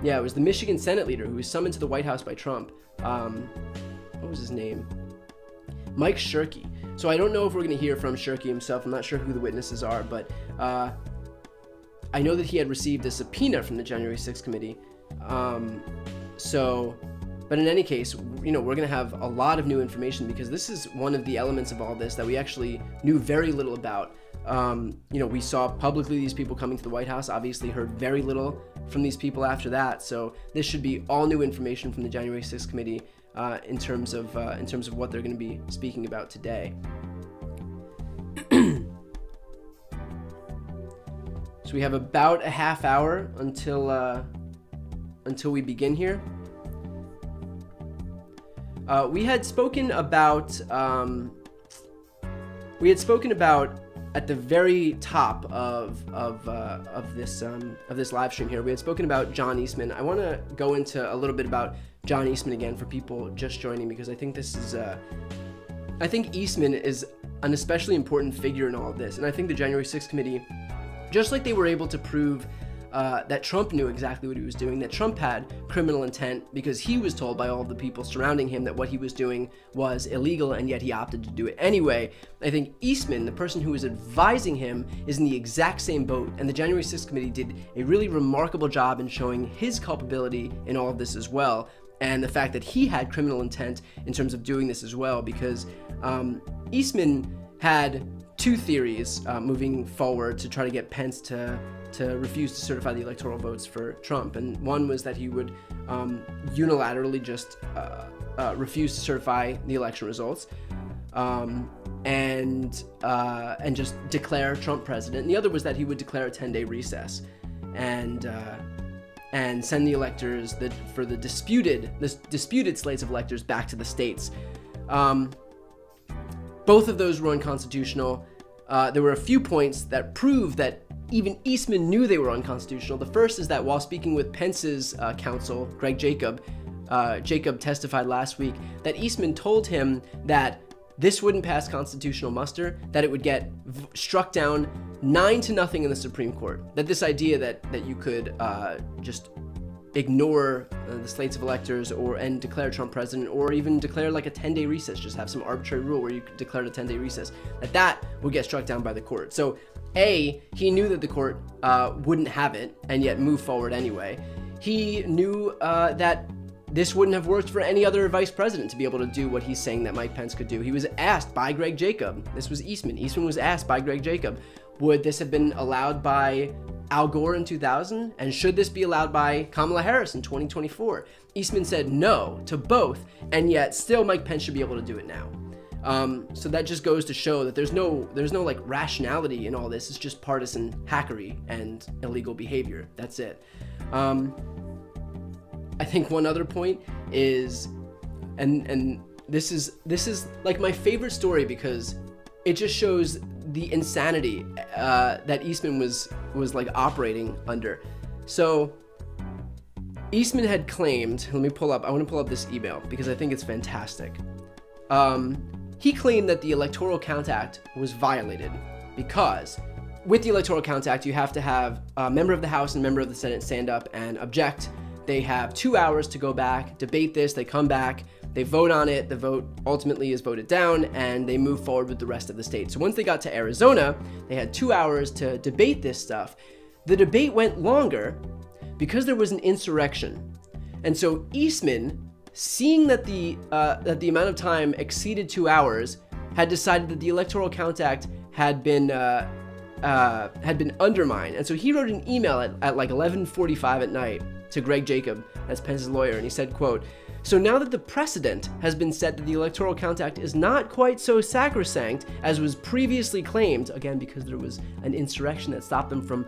Yeah, it was the Michigan Senate leader who was summoned to the White House by Trump. What was his name? Mike Shirkey. So I don't know if we're going to hear from Shirkey himself. I'm not sure who the witnesses are, but I know that he had received a subpoena from the January 6th committee. But in any case, we're going to have a lot of new information, because this is one of the elements of all this that we actually knew very little about. We saw publicly these people coming to the White House, obviously heard very little from these people after that. So this should be all new information from the January 6th committee in terms of what they're going to be speaking about today. So we have about a half hour until we begin here. We had spoken about at the very top of this live stream here, we had spoken about John Eastman. I want to go into a little bit about John Eastman again for people just joining, because I think this is I think Eastman is an especially important figure in all of this. And I think the January 6th committee, just like they were able to prove that Trump knew exactly what he was doing, that Trump had criminal intent because he was told by all of the people surrounding him that what he was doing was illegal, and yet he opted to do it anyway. I think Eastman, the person who was advising him, is in the exact same boat, and the January 6th committee did a really remarkable job in showing his culpability in all of this as well, and the fact that he had criminal intent in terms of doing this as well, because Eastman had two theories moving forward to try to get Pence to refuse to certify the electoral votes for Trump. And one was that he would unilaterally just refuse to certify the election results and just declare Trump president. And the other was that he would declare a 10-day recess and send the electors for the disputed slates of electors back to the states. Both of those were unconstitutional. There were a few points that prove that even Eastman knew they were unconstitutional. The first is that while speaking with Pence's counsel, Greg Jacob testified last week that Eastman told him that this wouldn't pass constitutional muster, that it would get struck down 9-0 in the Supreme Court. That this idea that you could just ignore the slates of electors and declare Trump president, or even declare like a 10-day recess, just have some arbitrary rule where you declared a 10-day recess, that would get struck down by the court. So he knew that the court wouldn't have it and yet move forward anyway. He knew that this wouldn't have worked for any other vice president to be able to do what he's saying that Mike Pence could do. He was asked by Greg Jacob. This was Eastman. Eastman was asked by Greg Jacob, would this have been allowed by Al Gore in 2000? And should this be allowed by Kamala Harris in 2024? Eastman said no to both, and yet still Mike Pence should be able to do it now. So that just goes to show that there's no like rationality in all this. It's just partisan hackery and illegal behavior. That's it. I think one other point is, and this is like my favorite story because it just shows the insanity that Eastman was like operating under. So Eastman had claimed, I want to pull up this email because I think it's fantastic. He claimed that the Electoral Count Act was violated because with the Electoral Count Act, you have to have a member of the House and a member of the Senate stand up and object. They have 2 hours to go back, debate this, they come back, they vote on it, the vote ultimately is voted down, and they move forward with the rest of the state. So once they got to Arizona, they had 2 hours to debate this stuff. The debate went longer because there was an insurrection. And so Eastman, seeing that the amount of time exceeded 2 hours, had decided that the Electoral Count Act had been undermined. And so he wrote an email at like 11:45 at night to Greg Jacob, that's Pence's lawyer, and he said, quote, "So now that the precedent has been set that the Electoral Count Act is not quite so sacrosanct as was previously claimed," again because there was an insurrection that stopped them from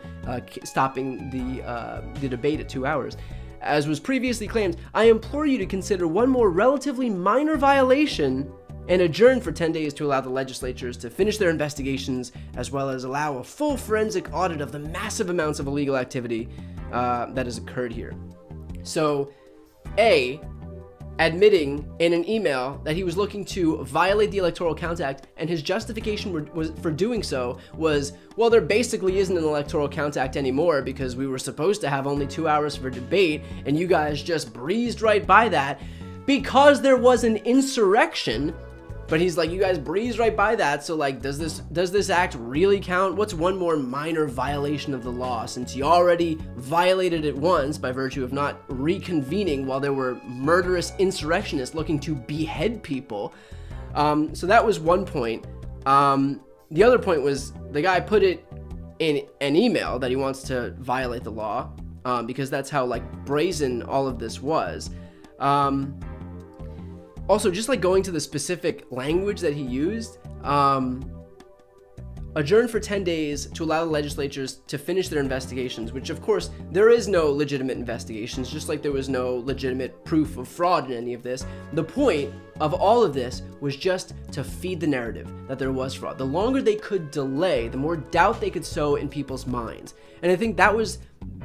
stopping the debate at 2 hours, "as was previously claimed, I implore you to consider one more relatively minor violation and adjourn for 10 days to allow the legislatures to finish their investigations, as well as allow a full forensic audit of the massive amounts of illegal activity that has occurred here." So, admitting in an email that he was looking to violate the Electoral Count Act, and his justification for doing so was, well, there basically isn't an Electoral Count Act anymore because we were supposed to have only 2 hours for debate, and you guys just breezed right by that because there was an insurrection. But he's like, you guys breezed right by that, so like, does this act really count? What's one more minor violation of the law, since you already violated it once by virtue of not reconvening while there were murderous insurrectionists looking to behead people? So that was one point. The other point was the guy put it in an email that he wants to violate the law, because that's how like brazen all of this was. Also, just like going to the specific language that he used, adjourn for 10 days to allow the legislatures to finish their investigations, which of course, there is no legitimate investigations, just like there was no legitimate proof of fraud in any of this. The point of all of this was just to feed the narrative that there was fraud. The longer they could delay, the more doubt they could sow in people's minds. And I think that was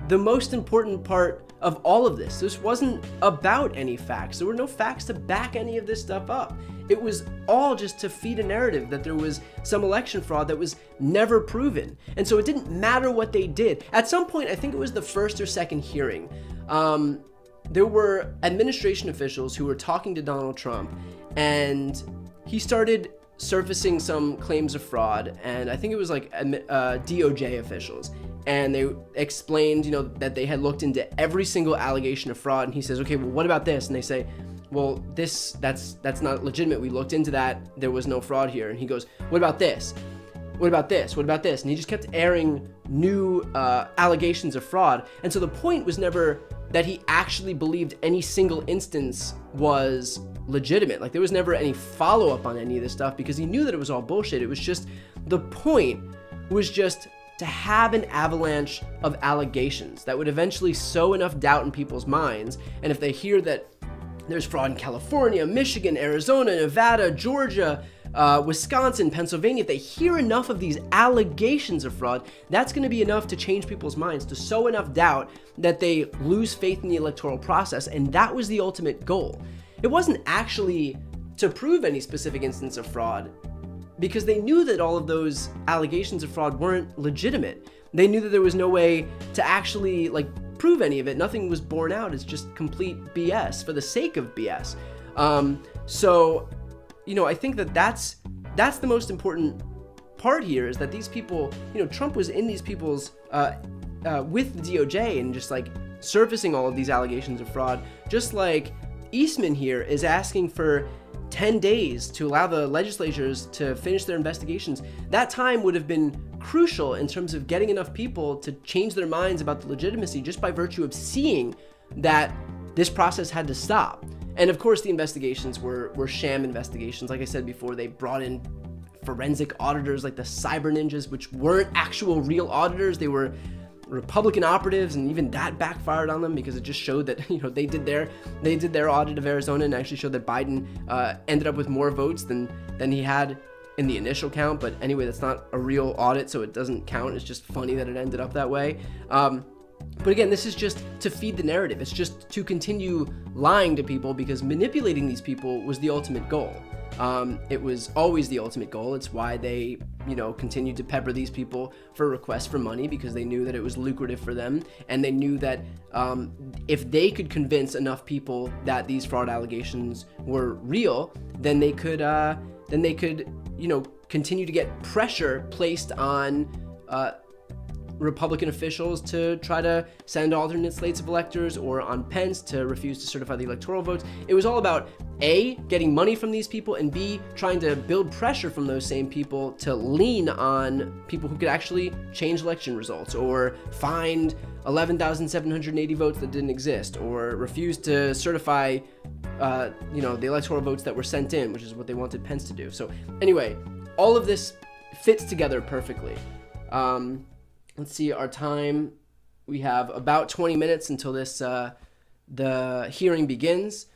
the most important part of all of this. This wasn't about any facts. There were no facts to back any of this stuff up. It was all just to feed a narrative that there was some election fraud that was never proven. And so it didn't matter what they did. At some point, I think it was the first or second hearing, there were administration officials who were talking to Donald Trump, and he started surfacing some claims of fraud, and I think it was like DOJ officials, and they explained, that they had looked into every single allegation of fraud, and he says, okay, well, what about this? And they say, well, that's not legitimate. We looked into that. There was no fraud here. And he goes, what about this? What about this? What about this? And he just kept airing new allegations of fraud. And so the point was never that he actually believed any single instance was legitimate. Like, there was never any follow-up on any of this stuff because he knew that it was all bullshit. It was just, the point was just to have an avalanche of allegations that would eventually sow enough doubt in people's minds. And if they hear that there's fraud in California, Michigan, Arizona, Nevada, Georgia, Wisconsin, Pennsylvania, if they hear enough of these allegations of fraud, that's going to be enough to change people's minds, to sow enough doubt that they lose faith in the electoral process. And that was the ultimate goal. It wasn't actually to prove any specific instance of fraud, because they knew that all of those allegations of fraud weren't legitimate. They knew that there was no way to actually prove any of it. Nothing was borne out. It's just complete BS for the sake of BS. So I think that's the most important part here, is that these people, Trump was in these people's, with the DOJ and just surfacing all of these allegations of fraud, just like Eastman here is asking for 10 days to allow the legislatures to finish their investigations. That time would have been crucial in terms of getting enough people to change their minds about the legitimacy just by virtue of seeing that this process had to stop. And of course, the investigations were sham investigations. Like I said before, they brought in forensic auditors like the cyber ninjas, which weren't actual real auditors. They were Republican operatives, and even that backfired on them because it just showed that they did their audit of Arizona and actually showed that Biden ended up with more votes than he had in the initial count. But anyway, that's not a real audit, so it doesn't count. It's just funny that it ended up that way. But again, this is just to feed the narrative. It's just to continue lying to people, because manipulating these people was the ultimate goal. It was always the ultimate goal. It's why they, continued to pepper these people for requests for money, because they knew that it was lucrative for them. And they knew that if they could convince enough people that these fraud allegations were real, then they could, continue to get pressure placed on Republican officials to try to send alternate slates of electors, or on Pence to refuse to certify the electoral votes. It was all about A, getting money from these people, and B, trying to build pressure from those same people to lean on people who could actually change election results, or find 11,780 votes that didn't exist, or refuse to certify the electoral votes that were sent in, which is what they wanted Pence to do. So anyway, all of this fits together perfectly. Let's see our time. We have about 20 minutes until the hearing begins.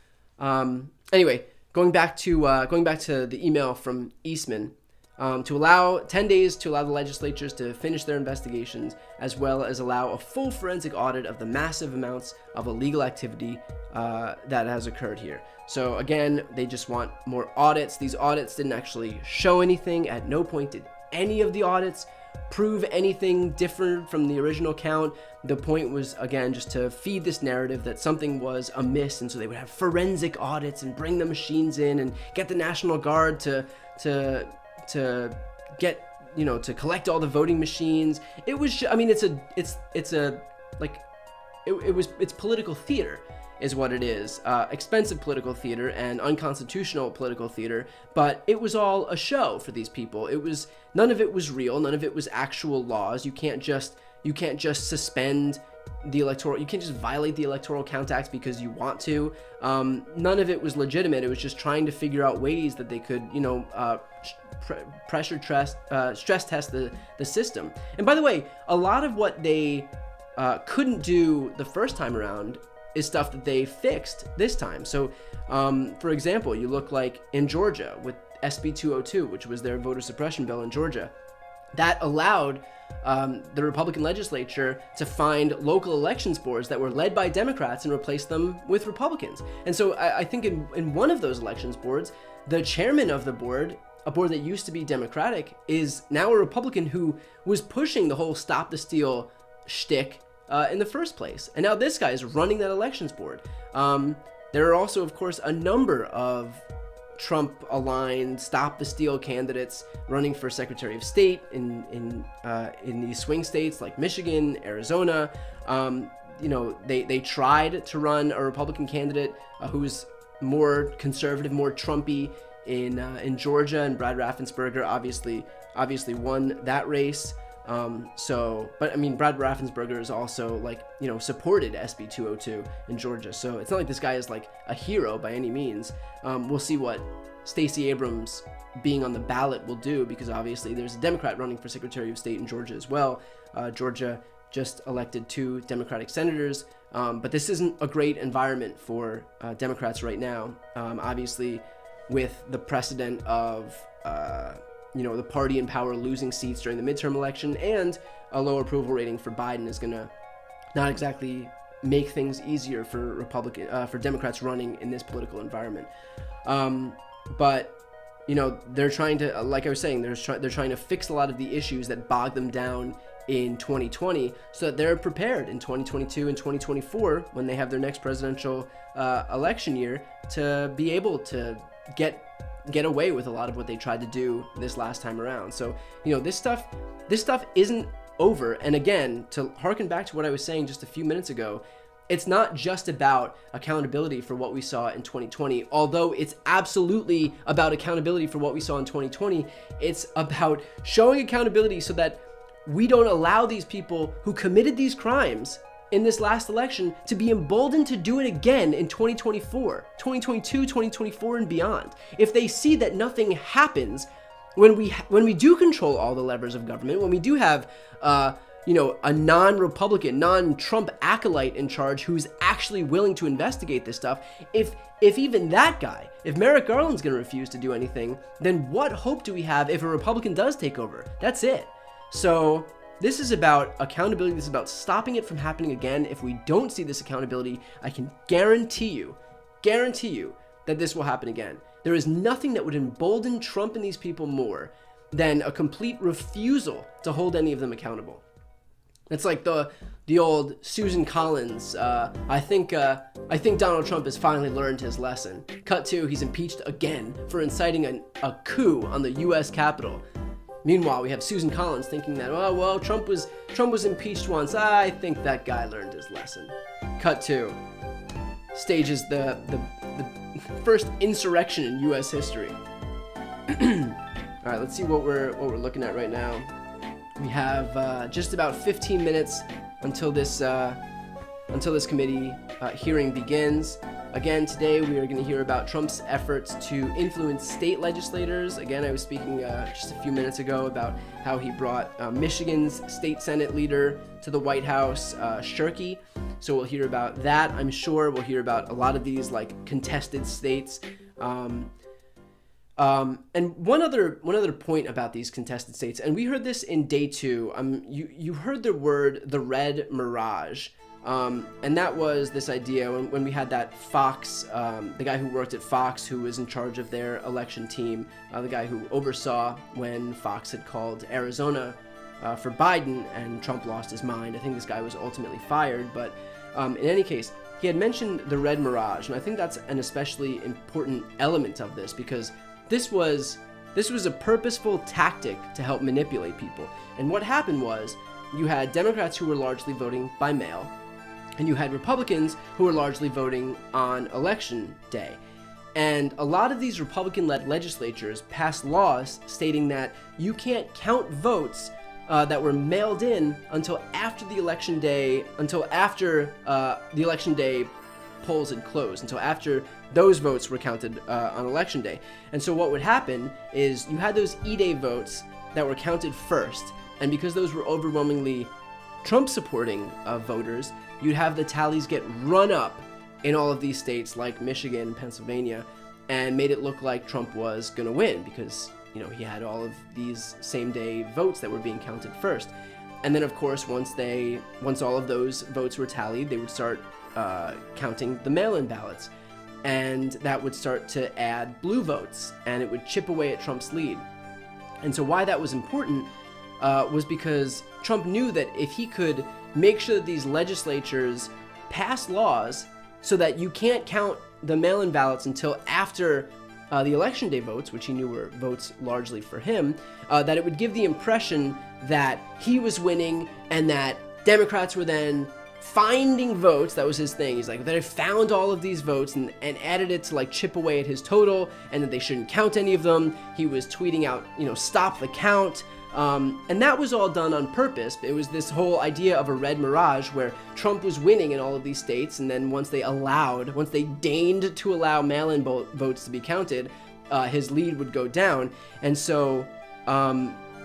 Anyway, going back to the email from Eastman, to allow 10 days to allow the legislatures to finish their investigations, as well as allow a full forensic audit of the massive amounts of illegal activity that has occurred here. So again, they just want more audits. These audits didn't actually show anything. At no point did any of the audits prove anything different from the original count. The point was, again, just to feed this narrative that something was amiss, and so they would have forensic audits and bring the machines in and get the National Guard to get, to collect all the voting machines. It was, it's political theater is what it is. Expensive political theater and unconstitutional political theater, but it was all a show for these people. None of it was real. None of it was actual laws. You can't just suspend the electoral. You can't just violate the Electoral Count Act because you want to. None of it was legitimate. It was just trying to figure out ways that they could, stress test the system. And by the way, a lot of what they couldn't do the first time around is stuff that they fixed this time. So, for example, you look like in Georgia with SB 202, which was their voter suppression bill in Georgia. that allowed the Republican legislature to find local elections boards that were led by Democrats and replace them with Republicans. And so I think in one of those elections boards, the chairman of the board, a board that used to be Democratic, is now a Republican who was pushing the whole Stop the Steal shtick in the first place. And now this guy is running that elections board. There are also, of course, a number of Trump-aligned Stop the Steal candidates running for Secretary of State in these swing states like Michigan, Arizona. They tried to run a Republican candidate who's more conservative, more Trumpy in Georgia, and Brad Raffensperger obviously won that race. But I mean, Brad Raffensperger is also supported SB 202 in Georgia. So it's not like this guy is like a hero by any means. We'll see what Stacey Abrams being on the ballot will do, because obviously there's a Democrat running for Secretary of State in Georgia as well. Georgia just elected 2 Democratic senators. But this isn't a great environment for Democrats right now. Obviously, with the precedent of the party in power losing seats during the midterm election, and a low approval rating for Biden is going to not exactly make things easier for Democrats running in this political environment. But they're trying to, like I was saying, they're trying to fix a lot of the issues that bogged them down in 2020, so that they're prepared in 2022 and 2024 when they have their next presidential election year to be able to get away with a lot of what they tried to do this last time around. So this stuff isn't over. And again, to harken back to what I was saying just a few minutes ago, it's not just about accountability for what we saw in 2020, although it's absolutely about accountability for what we saw in 2020. It's about showing accountability so that we don't allow these people who committed these crimes in this last election to be emboldened to do it again in 2024, 2022, 2024, and beyond. If they see that nothing happens when we do control all the levers of government, when we do have a non-Republican, non-Trump acolyte in charge who's actually willing to investigate this stuff, if even that guy, if Merrick Garland's going to refuse to do anything, then what hope do we have if a Republican does take over? That's it. So this is about accountability. This is about stopping it from happening again. If we don't see this accountability, I can guarantee you that this will happen again. There is nothing that would embolden Trump and these people more than a complete refusal to hold any of them accountable. It's like the old Susan Collins, I think Donald Trump has finally learned his lesson. Cut to, he's impeached again for inciting a coup on the U.S. Capitol. Meanwhile, we have Susan Collins thinking that, Trump was impeached once. I think that guy learned his lesson. Cut to, stages the first insurrection in U.S. history. All right, let's see what we're looking at right now. We have just about 15 minutes until this committee hearing begins. Again, today we are going to hear about Trump's efforts to influence state legislators. Again, I was speaking just a few minutes ago about how he brought Michigan's state Senate leader to the White House, Shirky. So we'll hear about that. I'm sure we'll hear about a lot of these contested states. And one other point about these contested states, and we heard this in day 2. You heard the word the red mirage. And that was this idea when we had that Fox, the guy who worked at Fox, who was in charge of their election team, the guy who oversaw when Fox had called Arizona for Biden and Trump lost his mind. I think this guy was ultimately fired, but in any case, he had mentioned the red mirage, and I think that's an especially important element of this, because this was a purposeful tactic to help manipulate people. And what happened was, you had Democrats who were largely voting by mail, and you had Republicans who were largely voting on election day. And a lot of these Republican-led legislatures passed laws stating that you can't count votes that were mailed in until after the election day, polls had closed, until after those votes were counted on election day. And so what would happen is you had those E-Day votes that were counted first, and because those were overwhelmingly Trump-supporting voters, you'd have the tallies get run up in all of these states like Michigan and Pennsylvania, and made it look like Trump was going to win, because he had all of these same-day votes that were being counted first. And then, of course, once all of those votes were tallied, they would start counting the mail-in ballots. And that would start to add blue votes, and it would chip away at Trump's lead. And so why that was important was because Trump knew that if he could make sure that these legislatures pass laws so that you can't count the mail-in ballots until after the election day votes, which he knew were votes largely for him, that it would give the impression that he was winning and that Democrats were then finding votes. That was his thing. He's like, that I found all of these votes and added it to like chip away at his total, and that they shouldn't count any of them. He was tweeting out, stop the count. And that was all done on purpose. It was this whole idea of a red mirage where Trump was winning in all of these states, and then once they deigned to allow mail-in votes to be counted, his lead would go down. And so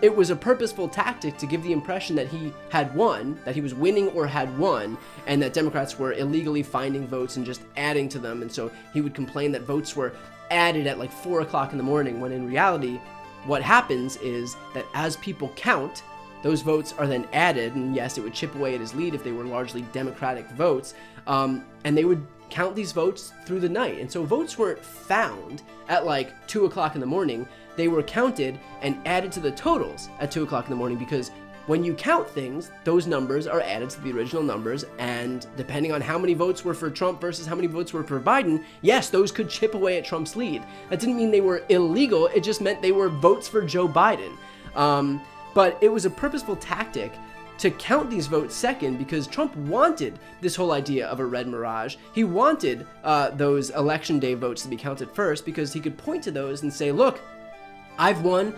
it was a purposeful tactic to give the impression that he had won, that he was winning or had won, and that Democrats were illegally finding votes and just adding to them. And so he would complain that votes were added at like 4 o'clock in the morning, when in reality, what happens is that as people count, those votes are then added, and yes, it would chip away at his lead if they were largely Democratic votes, and they would count these votes through the night. And so votes weren't found at like 2 o'clock in the morning. They were counted and added to the totals at 2 o'clock in the morning, because when you count things, those numbers are added to the original numbers, and depending on how many votes were for Trump versus how many votes were for Biden, yes, those could chip away at Trump's lead. That didn't mean they were illegal, it just meant they were votes for Joe Biden. But it was a purposeful tactic to count these votes second, because Trump wanted this whole idea of a red mirage. He wanted those election day votes to be counted first, because he could point to those and say, look, I've won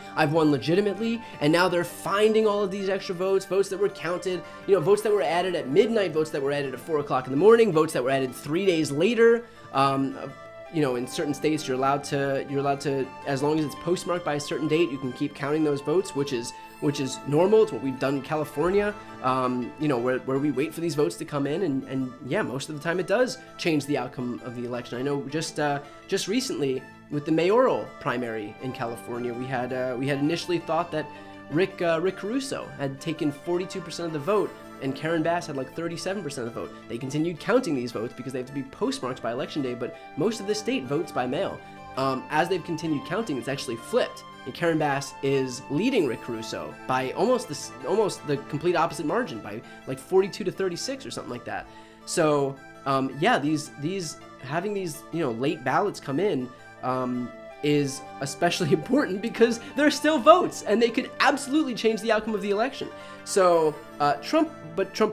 legitimately, and now they're finding all of these extra votes that were counted, votes that were added at midnight, votes that were added at 4 o'clock in the morning, votes that were added 3 days later. In certain states, you're allowed to, as long as it's postmarked by a certain date, you can keep counting those votes, which is normal. It's what we've done in California, where we wait for these votes to come in, and yeah, most of the time it does change the outcome of the election. I know just recently, with the mayoral primary in California, we had initially thought that Rick Caruso had taken 42% of the vote, and Karen Bass had like 37% of the vote. They continued counting these votes because they have to be postmarked by election day, but most of the state votes by mail. As they've continued counting, it's actually flipped, and Karen Bass is leading Rick Caruso by almost the complete opposite margin, by like 42 to 36 or something like that. So these having these late ballots come in is especially important, because they're still votes and they could absolutely change the outcome of the election. So Trump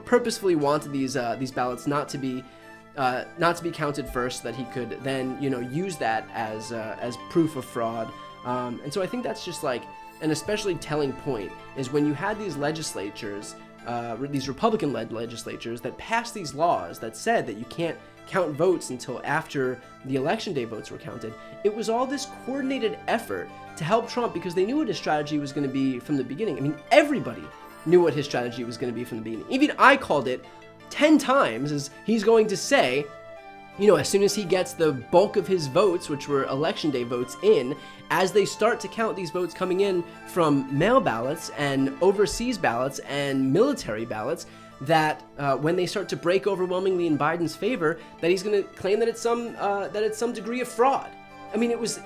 purposefully wanted these ballots not to be counted first, so that he could then use that as proof of fraud. And so I think that's just like an especially telling point, is when you had these legislatures, these Republican-led legislatures, that passed these laws that said that you can't count votes until after the election day votes were counted. It was all this coordinated effort to help Trump, because they knew what his strategy was going to be from the beginning. I mean, everybody knew what his strategy was going to be from the beginning. Even I called it 10 times, as he's going to say, as soon as he gets the bulk of his votes, which were election day votes, in, as they start to count these votes coming in from mail ballots and overseas ballots and military ballots, that when they start to break overwhelmingly in Biden's favor, that he's going to claim that it's some degree of fraud. I mean, it was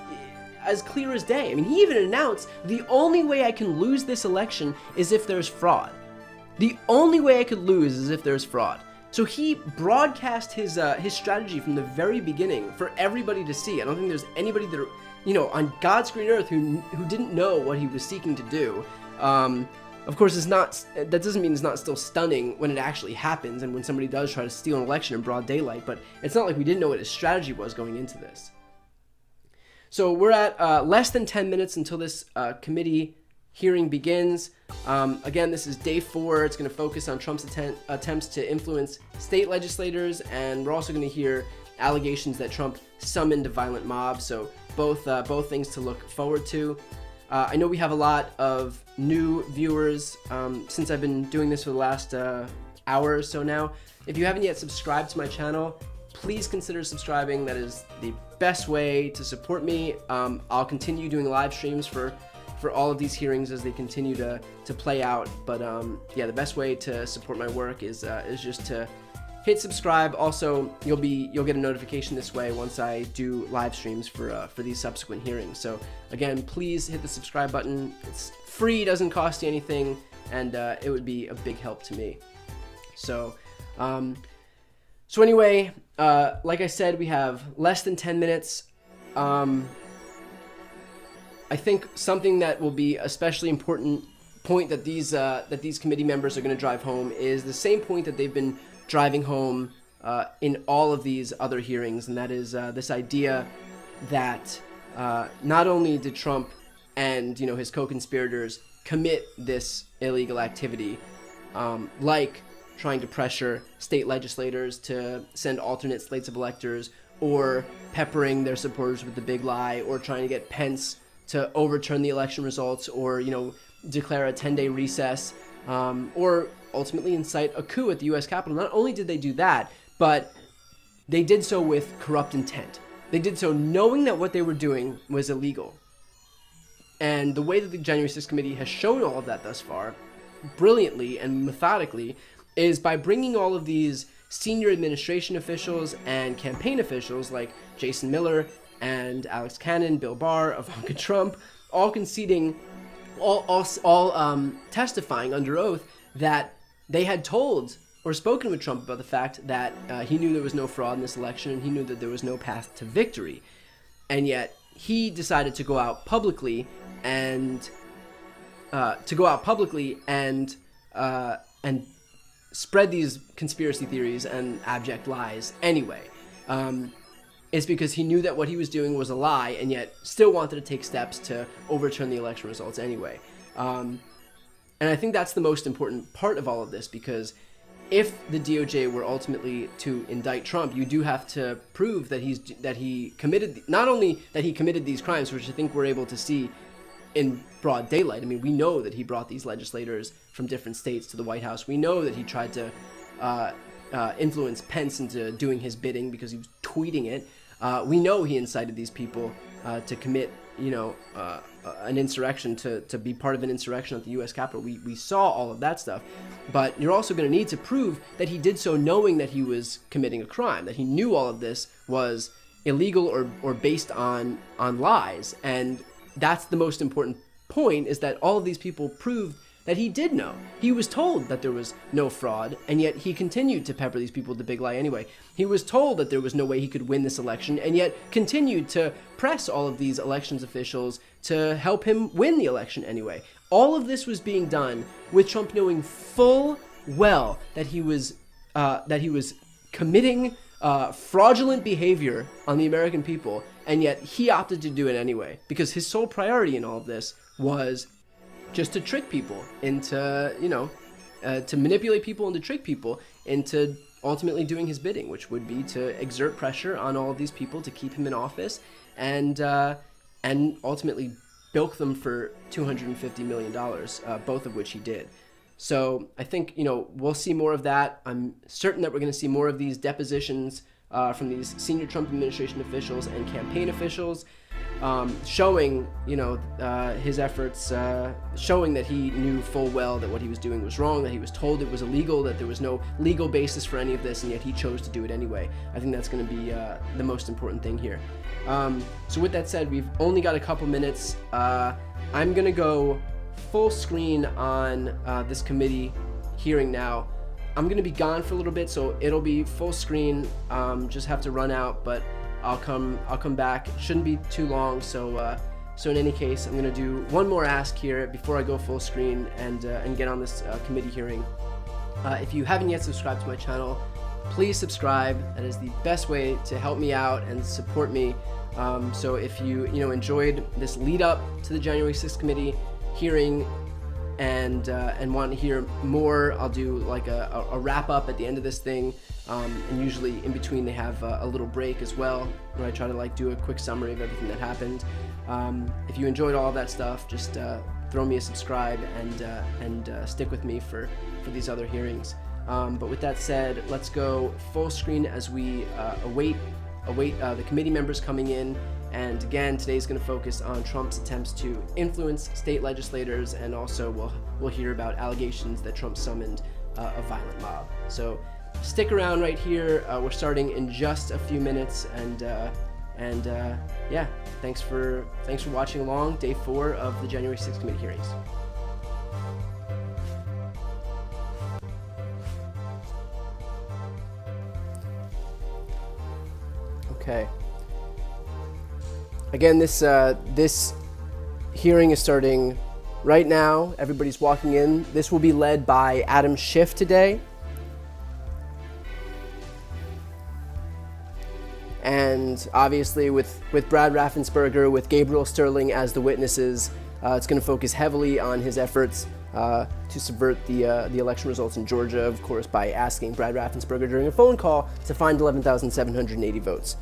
as clear as day. I mean, he even announced, the only way I can lose this election is if there's fraud. The only way I could lose is if there's fraud. So he broadcast his strategy from the very beginning for everybody to see. I don't think there's anybody that, on God's green earth who didn't know what he was seeking to do. Of course, that doesn't mean it's not still stunning when it actually happens and when somebody does try to steal an election in broad daylight, but it's not like we didn't know what his strategy was going into this. So we're at less than 10 minutes until this committee hearing begins. Again, this is day 4. It's going to focus on Trump's attempts to influence state legislators, and we're also going to hear allegations that Trump summoned a violent mob. So both things to look forward to. I know we have a lot of new viewers since I've been doing this for the last hour or so now. If you haven't yet subscribed to my channel, please consider subscribing. That is the best way to support me. I'll continue doing live streams for for all of these hearings as they continue to play out. But yeah, the best way to support my work is just to hit subscribe. Also, you'll get a notification this way once I do live streams for these subsequent hearings. So again, please hit the subscribe button. It's free, doesn't cost you anything, and it would be a big help to me. So anyway, like I said, we have less than 10 minutes. I think something that will be especially important point that these committee members are going to drive home is the same point that they've been driving home in all of these other hearings, and that is this idea that not only did Trump and his co-conspirators commit this illegal activity, like trying to pressure state legislators to send alternate slates of electors, or peppering their supporters with the big lie, or trying to get Pence to overturn the election results, or declare a 10-day recess, or ultimately incite a coup at the U.S. Capitol. Not only did they do that, but they did so with corrupt intent. They did so knowing that what they were doing was illegal. And the way that the January 6th committee has shown all of that thus far, brilliantly and methodically, is by bringing all of these senior administration officials and campaign officials like Jason Miller and Alex Cannon, Bill Barr, Ivanka Trump, all conceding, all testifying under oath that they had told or spoken with Trump about the fact that he knew there was no fraud in this election, and he knew that there was no path to victory. And yet he decided to go out publicly and spread these conspiracy theories and abject lies anyway. It's because he knew that what he was doing was a lie, and yet still wanted to take steps to overturn the election results anyway. And I think that's the most important part of all of this, because if the DOJ were ultimately to indict Trump, you do have to prove that he committed, not only that he committed these crimes, which I think we're able to see in broad daylight. I mean, we know that he brought these legislators from different states to the White House. We know that he tried to influence Pence into doing his bidding because he was tweeting it. We know he incited these people to commit, an insurrection, to be part of an insurrection at the U.S. Capitol. We saw all of that stuff. But you're also going to need to prove that he did so knowing that he was committing a crime, that he knew all of this was illegal or based on lies. And that's the most important point, is that all of these people proved that he did know. He was told that there was no fraud, and yet he continued to pepper these people with the big lie anyway. He was told that there was no way he could win this election, and yet continued to press all of these elections officials to help him win the election anyway. All of this was being done with Trump knowing full well that he was committing fraudulent behavior on the American people, and yet he opted to do it anyway, because his sole priority in all of this was just to trick people into, to manipulate people and to trick people into ultimately doing his bidding, which would be to exert pressure on all of these people to keep him in office and ultimately bilk them for $250 million, both of which he did. So I think, we'll see more of that. I'm certain that we're going to see more of these depositions from these senior Trump administration officials and campaign officials, showing, his efforts, showing that he knew full well that what he was doing was wrong, that he was told it was illegal, that there was no legal basis for any of this, and yet he chose to do it anyway. I think that's going to be the most important thing here. So with that said, we've only got a couple minutes. I'm going to go full screen on this committee hearing now. I'm going to be gone for a little bit, so it'll be full screen. Just have to run out, but I'll come back. It shouldn't be too long, so in any case, I'm going to do one more ask here before I go full screen and get on this committee hearing. If you haven't yet subscribed to my channel, please subscribe. That is the best way to help me out and support me. So if you enjoyed this lead up to the January 6th committee hearing and want to hear more, I'll do like a wrap up at the end of this thing, and usually in between they have a little break as well, where I try to do a quick summary of everything that happened. If you enjoyed all of that stuff, just throw me a subscribe and stick with me for these other hearings. But with that said, let's go full screen as we await the committee members coming in, And again, today's going to focus on Trump's attempts to influence state legislators, and also we'll hear about allegations that Trump summoned a violent mob. So stick around right here. We're starting in just a few minutes, and yeah, thanks for watching along day 4 of the January 6th committee hearings. Okay. Again, this hearing is starting right now. Everybody's walking in. This will be led by Adam Schiff today. And obviously with Brad Raffensperger, with Gabriel Sterling as the witnesses, it's going to focus heavily on his efforts to subvert the election results in Georgia, of course, by asking Brad Raffensperger during a phone call to find 11,780 votes.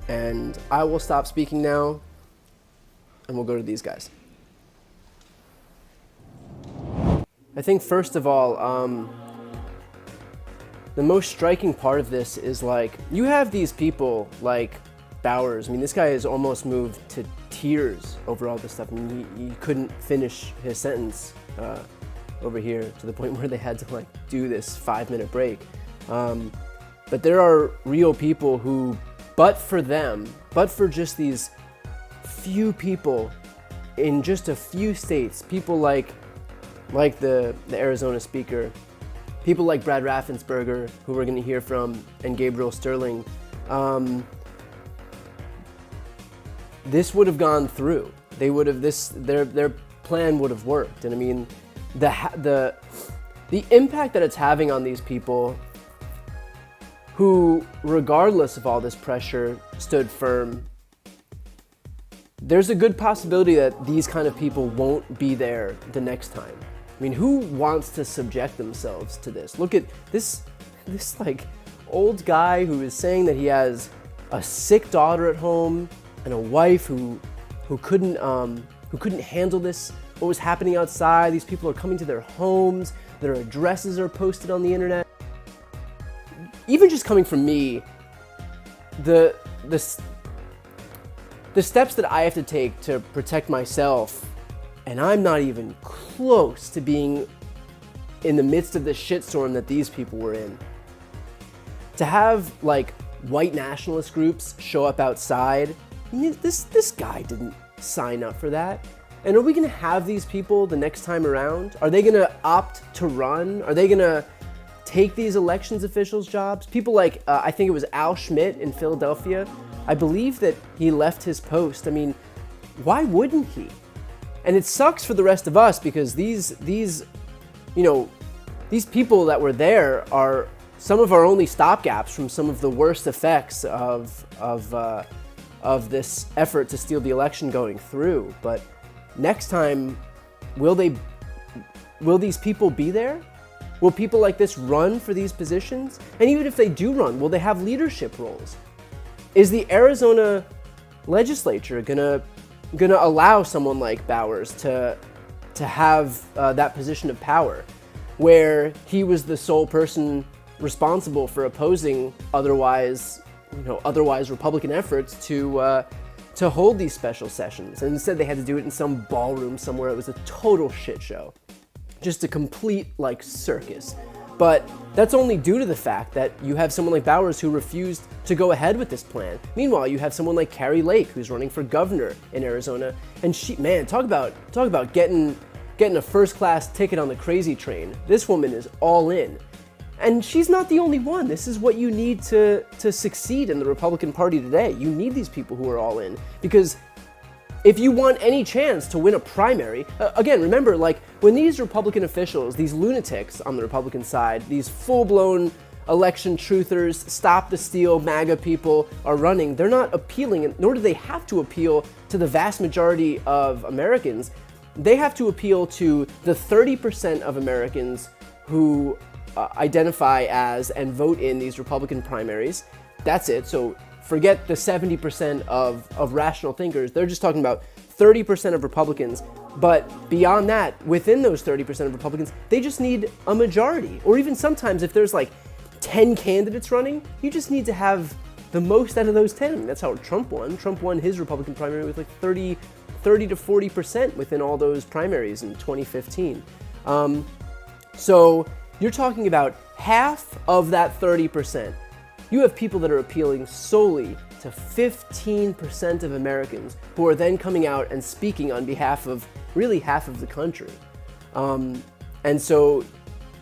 And I will stop speaking now, and we'll go to these guys. I think first of all, the most striking part of this is, like, you have these people like Bowers. I mean, this guy has almost moved to tears over all this stuff. I mean, he couldn't finish his sentence over here, to the point where they had to, like, do this 5-minute break. But there are real people who, but for just these few people in just a few states, people like the Arizona speaker, people like Brad Raffensperger, who we're going to hear from, and Gabriel Sterling, this would have gone through. They would have their plan would have worked. And I mean, the impact that it's having on these people, who, regardless of all this pressure, stood firm. There's a good possibility that these kind of people won't be there the next time. I mean, who wants to subject themselves to this? Look at this like old guy who is saying that he has a sick daughter at home and a wife who couldn't handle this, what was happening outside. These people are coming to their homes, their addresses are posted on the internet. Even just coming from me, the steps that I have to take to protect myself, and I'm not even close to being in the midst of the shitstorm that these people were in. To have, like, white nationalist groups show up outside, I mean, this guy didn't sign up for that. And are we going to have these people the next time around? Are they going to opt to run? Are they going to take these elections officials' jobs? People like, I think it was Al Schmidt in Philadelphia. I believe that he left his post. I mean, why wouldn't he? And it sucks for the rest of us, because these people that were there are some of our only stopgaps from some of the worst effects of this effort to steal the election going through. But next time, will these people be there? Will people like this run for these positions? And even if they do run, will they have leadership roles? Is the Arizona legislature gonna allow someone like Bowers to have that position of power, where he was the sole person responsible for opposing otherwise Republican efforts to hold these special sessions, and instead they had to do it in some ballroom somewhere? It was a total shit show. Just a complete, like, circus. But that's only due to the fact that you have someone like Bowers who refused to go ahead with this plan. Meanwhile, you have someone like Carrie Lake, who's running for governor in Arizona, and she, man, talk about getting a first-class ticket on the crazy train. This woman is all in. And she's not the only one. This is what you need to succeed in the Republican Party today. You need these people who are all in, because if you want any chance to win a primary, again, remember, like, when these Republican officials, these lunatics on the Republican side, these full-blown election truthers, stop the steal MAGA people are running, they're not appealing, nor do they have to appeal to the vast majority of Americans. They have to appeal to the 30% of Americans who identify as and vote in these Republican primaries. That's it. So forget the 70% of rational thinkers. They're just talking about 30% of Republicans. But beyond that, within those 30% of Republicans, they just need a majority. Or even sometimes if there's like 10 candidates running, you just need to have the most out of those 10. That's how Trump won. Trump won his Republican primary with like 30 to 40% within all those primaries in 2015. So you're talking about half of that 30%. You have people that are appealing solely to 15% of Americans who are then coming out and speaking on behalf of really half of the country. And so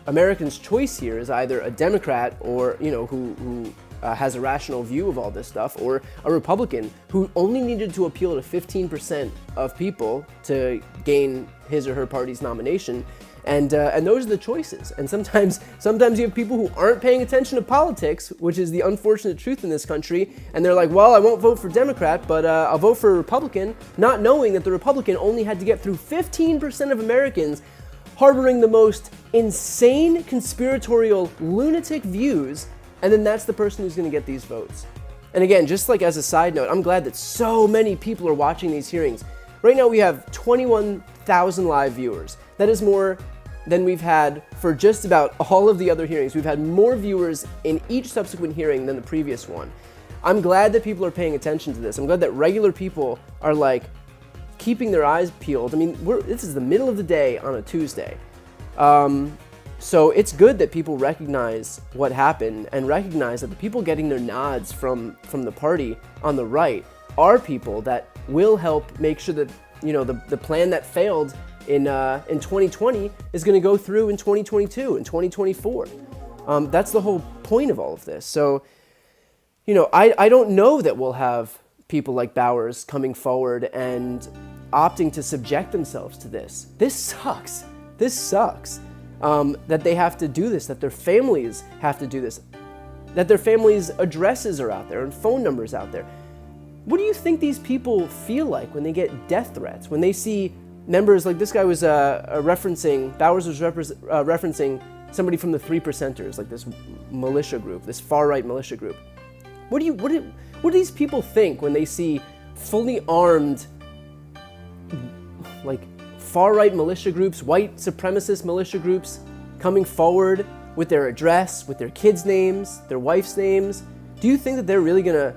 Americans' choice here is either a Democrat or, who has a rational view of all this stuff, or a Republican who only needed to appeal to 15% of people to gain his or her party's nomination. And those are the choices. And sometimes you have people who aren't paying attention to politics, which is the unfortunate truth in this country. And they're like, well, I won't vote for Democrat, but I'll vote for a Republican, not knowing that the Republican only had to get through 15% of Americans harboring the most insane conspiratorial lunatic views. And then that's the person who's going to get these votes. And again, just like as a side note, I'm glad that so many people are watching these hearings. Right now we have 21,000 live viewers. That is more than we've had for just about all of the other hearings. We've had more viewers in each subsequent hearing than the previous one. I'm glad that people are paying attention to this. I'm glad that regular people are like keeping their eyes peeled. I mean, this is the middle of the day on a Tuesday. So it's good that people recognize what happened and recognize that the people getting their nods from the party on the right are people that will help make sure that, the plan that failed in 2020 is going to go through in 2022 and 2024. That's the whole point of all of this. So, I don't know that we'll have people like Bowers coming forward and opting to subject themselves to this. This sucks. This sucks. That they have to do this, that their families have to do this, that their families' addresses are out there and phone numbers out there. What do you think these people feel like when they get death threats, when they see members like this guy was Bowers was referencing somebody from the 3%ers, like this militia group, this far-right militia group. What do these people think when they see fully armed, like, far-right militia groups, white supremacist militia groups coming forward with their address, with their kids' names, their wife's names? Do you think that they're really going to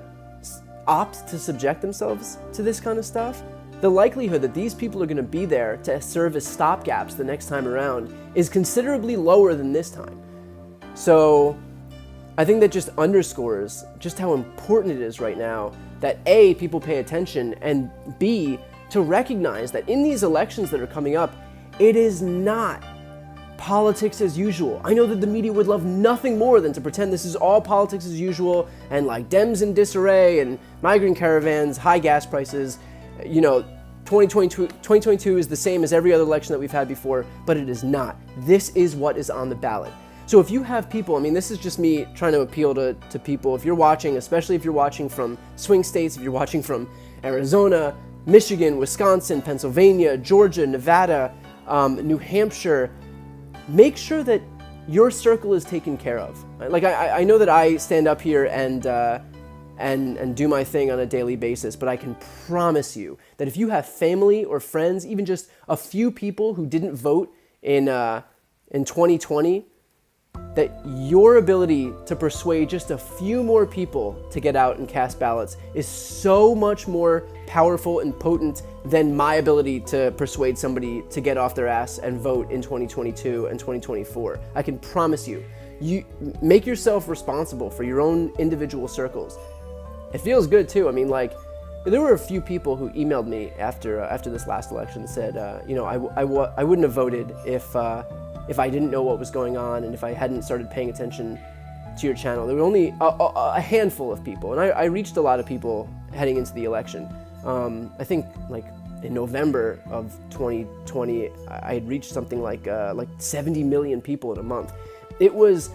opt to subject themselves to this kind of stuff? The likelihood that these people are going to be there to serve as stopgaps the next time around is considerably lower than this time. So I think that just underscores just how important it is right now that A, people pay attention, and B, to recognize that in these elections that are coming up, it is not politics as usual. I know that the media would love nothing more than to pretend this is all politics as usual and like Dems in disarray and migrant caravans, high gas prices. 2022 is the same as every other election that we've had before, but it is not. This is what is on the ballot. So if you have people, this is just me trying to appeal to people. If you're watching, especially if you're watching from swing states, if you're watching from Arizona, Michigan, Wisconsin, Pennsylvania, Georgia, Nevada, New Hampshire, make sure that your circle is taken care of. Like I know that I stand up here and do my thing on a daily basis, but I can promise you that if you have family or friends, even just a few people who didn't vote in 2020, that your ability to persuade just a few more people to get out and cast ballots is so much more powerful and potent than my ability to persuade somebody to get off their ass and vote in 2022 and 2024. I can promise you, you make yourself responsible for your own individual circles. It feels good too. There were a few people who emailed me after this last election and said, I wouldn't have voted if I didn't know what was going on and if I hadn't started paying attention to your channel. There were only a handful of people, and I reached a lot of people heading into the election. I think in November of 2020, I had reached something like 70 million people in a month. It was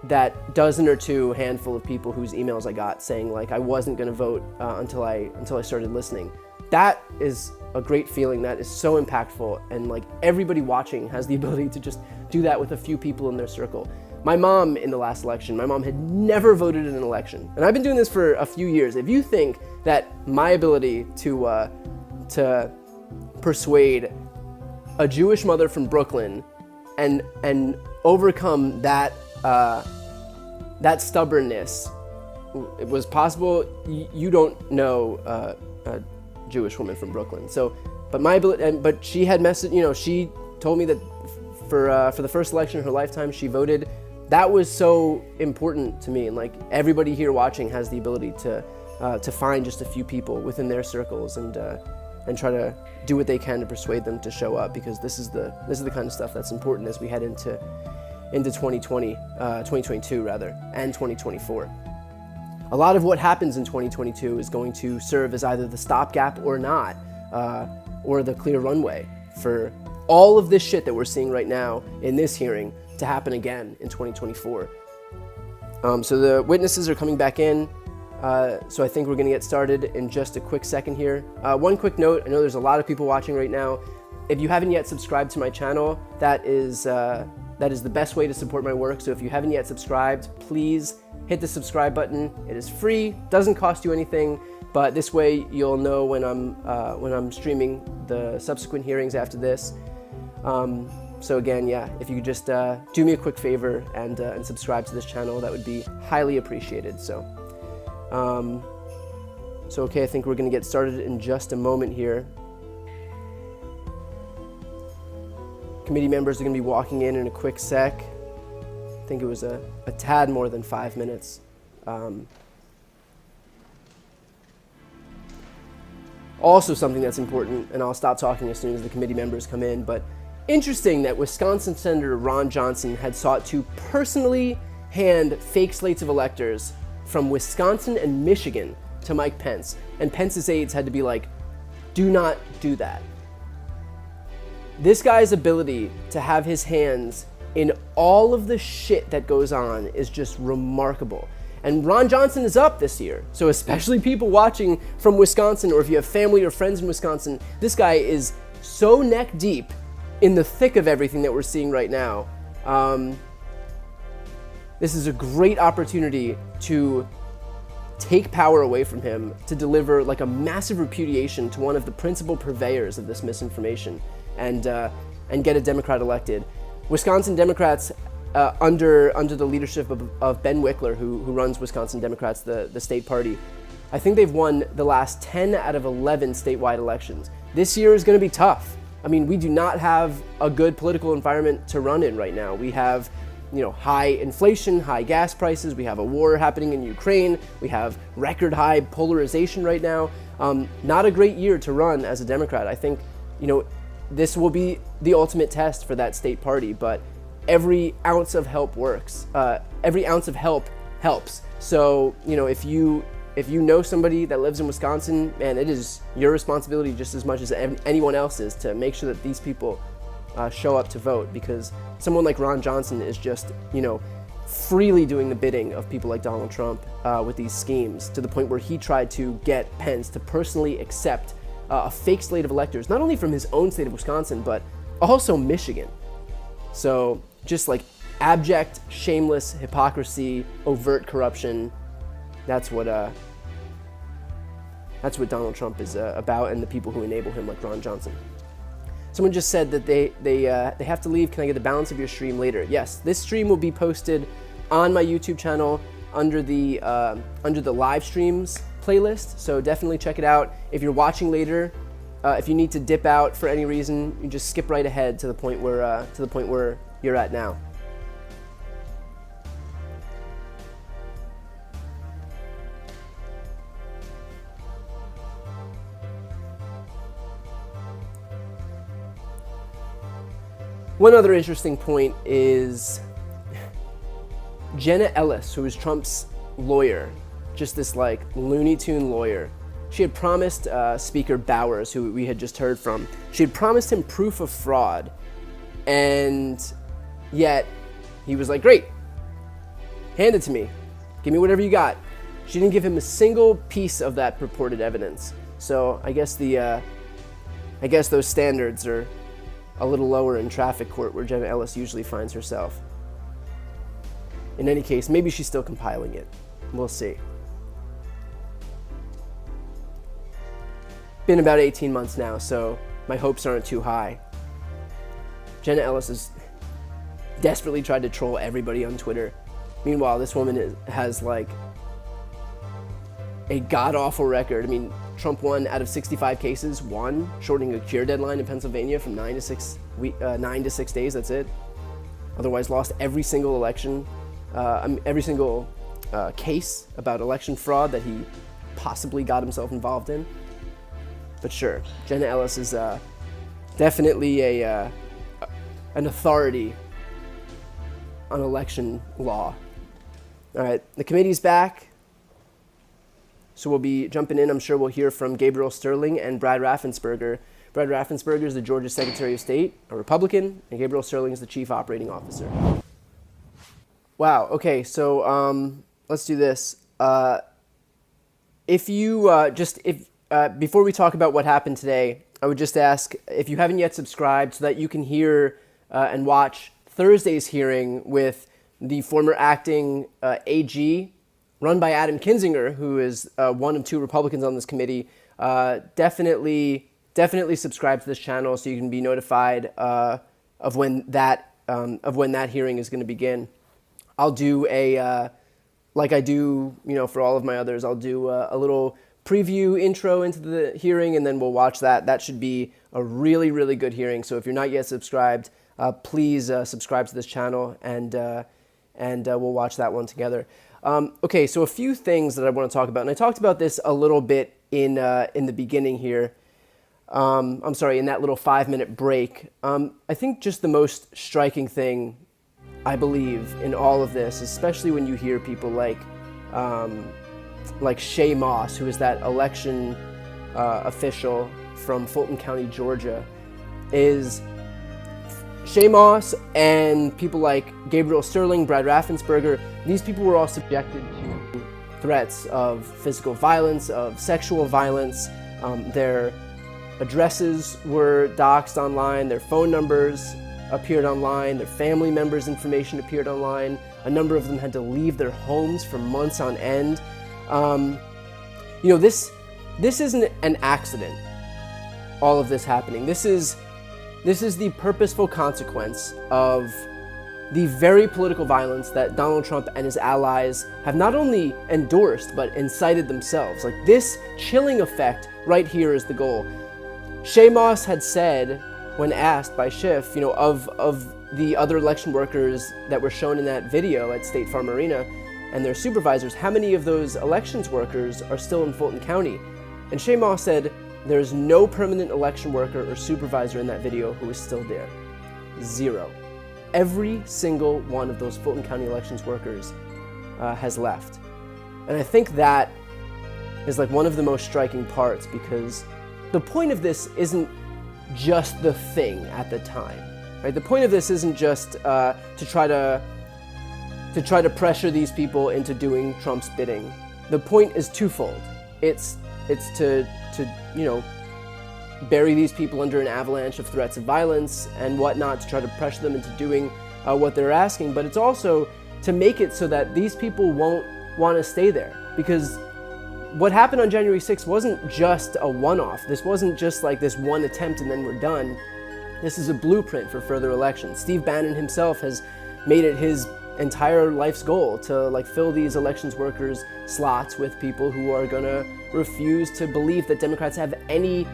that dozen or two handful of people whose emails I got saying I wasn't going to vote until I started listening. That is a great feeling. That is so impactful, and everybody watching has the ability to just do that with a few people in their circle. My mom in the last election, my mom had never voted in an election, and I've been doing this for a few years. If you think that my ability to persuade a Jewish mother from Brooklyn and overcome that that stubbornness. It was possible. You don't know a Jewish woman from Brooklyn, so but she had she told me that for the first election in her lifetime she voted. That was so important to me, and like everybody here watching has the ability to find just a few people within their circles and try to do what they can to persuade them to show up, because this is the kind of stuff that's important as we head into 2022 rather, and 2024. A lot of what happens in 2022 is going to serve as either the stopgap or not, or the clear runway for all of this shit that we're seeing right now in this hearing to happen again in 2024. So the witnesses are coming back in. So I think we're going to get started in just a quick second here. One quick note, I know there's a lot of people watching right now. If you haven't yet subscribed to my channel, that is the best way to support my work. So if you haven't yet subscribed, please hit the subscribe button. It is free, doesn't cost you anything, but this way you'll know when I'm streaming the subsequent hearings after this. So again, yeah, if you could just do me a quick favor and subscribe to this channel, that would be highly appreciated. So okay, I think we're going to get started in just a moment here. Committee members are going to be walking in a quick sec. I think it was a tad more than 5 minutes. Also something that's important, and I'll stop talking as soon as the committee members come in, but interesting that Wisconsin Senator Ron Johnson had sought to personally hand fake slates of electors from Wisconsin and Michigan to Mike Pence, and Pence's aides had to be like, do not do that. This guy's ability to have his hands in all of the shit that goes on is just remarkable. And Ron Johnson is up this year, so especially people watching from Wisconsin, or if you have family or friends in Wisconsin, this guy is so neck deep in the thick of everything that we're seeing right now. This is a great opportunity to take power away from him, to deliver like a massive repudiation to one of the principal purveyors of this misinformation, and get a Democrat elected. Wisconsin Democrats, under the leadership of Ben Wickler, who runs Wisconsin Democrats, the state party, I think they've won the last 10 out of 11 statewide elections. This year is going to be tough. I mean, we do not have a good political environment to run in right now. We have, high inflation, high gas prices. We have a war happening in Ukraine. We have record high polarization right now. Not a great year to run as a Democrat. I think, this will be the ultimate test for that state party, but every ounce of help works. Every ounce of help helps. So, if you know somebody that lives in Wisconsin, man, it is your responsibility just as much as anyone else's to make sure that these people show up to vote, because someone like Ron Johnson is just, freely doing the bidding of people like Donald Trump with these schemes, to the point where he tried to get Pence to personally accept a fake slate of electors, not only from his own state of Wisconsin, but also Michigan. So just like abject, shameless hypocrisy, overt corruption. That's what Donald Trump is about, and the people who enable him, like Ron Johnson. Someone just said that they have to leave. Can I get the balance of your stream later? Yes, this stream will be posted on my YouTube channel under the live streams playlist. So definitely check it out. If you're watching later, if you need to dip out for any reason, you just skip right ahead to the point where you're at now. One other interesting point is Jenna Ellis, who is Trump's lawyer, just this like Looney Tune lawyer. She had promised Speaker Bowers, who we had just heard from, she had promised him proof of fraud, and yet he was like, great, hand it to me, give me whatever you got. She didn't give him a single piece of that purported evidence. So I guess those standards are a little lower in traffic court, where Jenna Ellis usually finds herself. In any case, maybe she's still compiling it. We'll see. Been about 18 months now, so my hopes aren't too high. Jenna Ellis has desperately tried to troll everybody on Twitter. Meanwhile, this woman has like a god-awful record. I mean, Trump won out of 65 cases, shortening a cure deadline in Pennsylvania from 9 to 6 days, that's it. Otherwise lost every single election, every single case about election fraud that he possibly got himself involved in. But sure, Jenna Ellis is definitely an authority on election law. All right, the committee's back. So we'll be jumping in. I'm sure we'll hear from Gabriel Sterling and Brad Raffensperger. Brad Raffensperger is the Georgia Secretary of State, a Republican, and Gabriel Sterling is the Chief Operating Officer. Wow, okay, so let's do this. Before we talk about what happened today, I would just ask if you haven't yet subscribed so that you can hear and watch Thursday's hearing with the former acting AG, run by Adam Kinzinger, who is one of 2 Republicans on this committee. Definitely subscribe to this channel so you can be notified of when that hearing is going to begin. I'll do like I do, for all of my others. I'll do a little preview intro into the hearing, and then we'll watch that. That should be a really, really good hearing. So if you're not yet subscribed, please subscribe to this channel, and we'll watch that one together. Okay, so a few things that I want to talk about, and I talked about this a little bit in the beginning here. In that little 5-minute break. I think just the most striking thing, I believe, in all of this, especially when you hear people like Shay Moss, who is that election official from Fulton County, Georgia, is Shay Moss and people like Gabriel Sterling, Brad Raffensperger. These people were all subjected to threats of physical violence, of sexual violence. Their addresses were doxed online, their phone numbers appeared online, their family members' information appeared online. A number of them had to leave their homes for months on end. This isn't an accident, all of this happening. This is the purposeful consequence of the very political violence that Donald Trump and his allies have not only endorsed, but incited themselves. Like, this chilling effect right here is the goal. Shay Moss had said, when asked by Schiff, of the other election workers that were shown in that video at State Farm Arena and their supervisors, how many of those elections workers are still in Fulton County? And Shay Moss said, there's no permanent election worker or supervisor in that video who is still there. 0. Every single one of those Fulton County elections workers has left. And I think that is like one of the most striking parts, because the point of this isn't just the thing at the time, right? The point of this isn't just to try to pressure these people into doing Trump's bidding. The point is twofold. It's to bury these people under an avalanche of threats of violence and whatnot, to try to pressure them into doing what they're asking, but it's also to make it so that these people won't want to stay there. Because what happened on January 6th wasn't just a one-off. This wasn't just like this one attempt and then we're done. This is a blueprint for further elections. Steve Bannon himself has made it his entire life's goal to fill these elections workers slots with people who are gonna refuse to believe that Democrats have any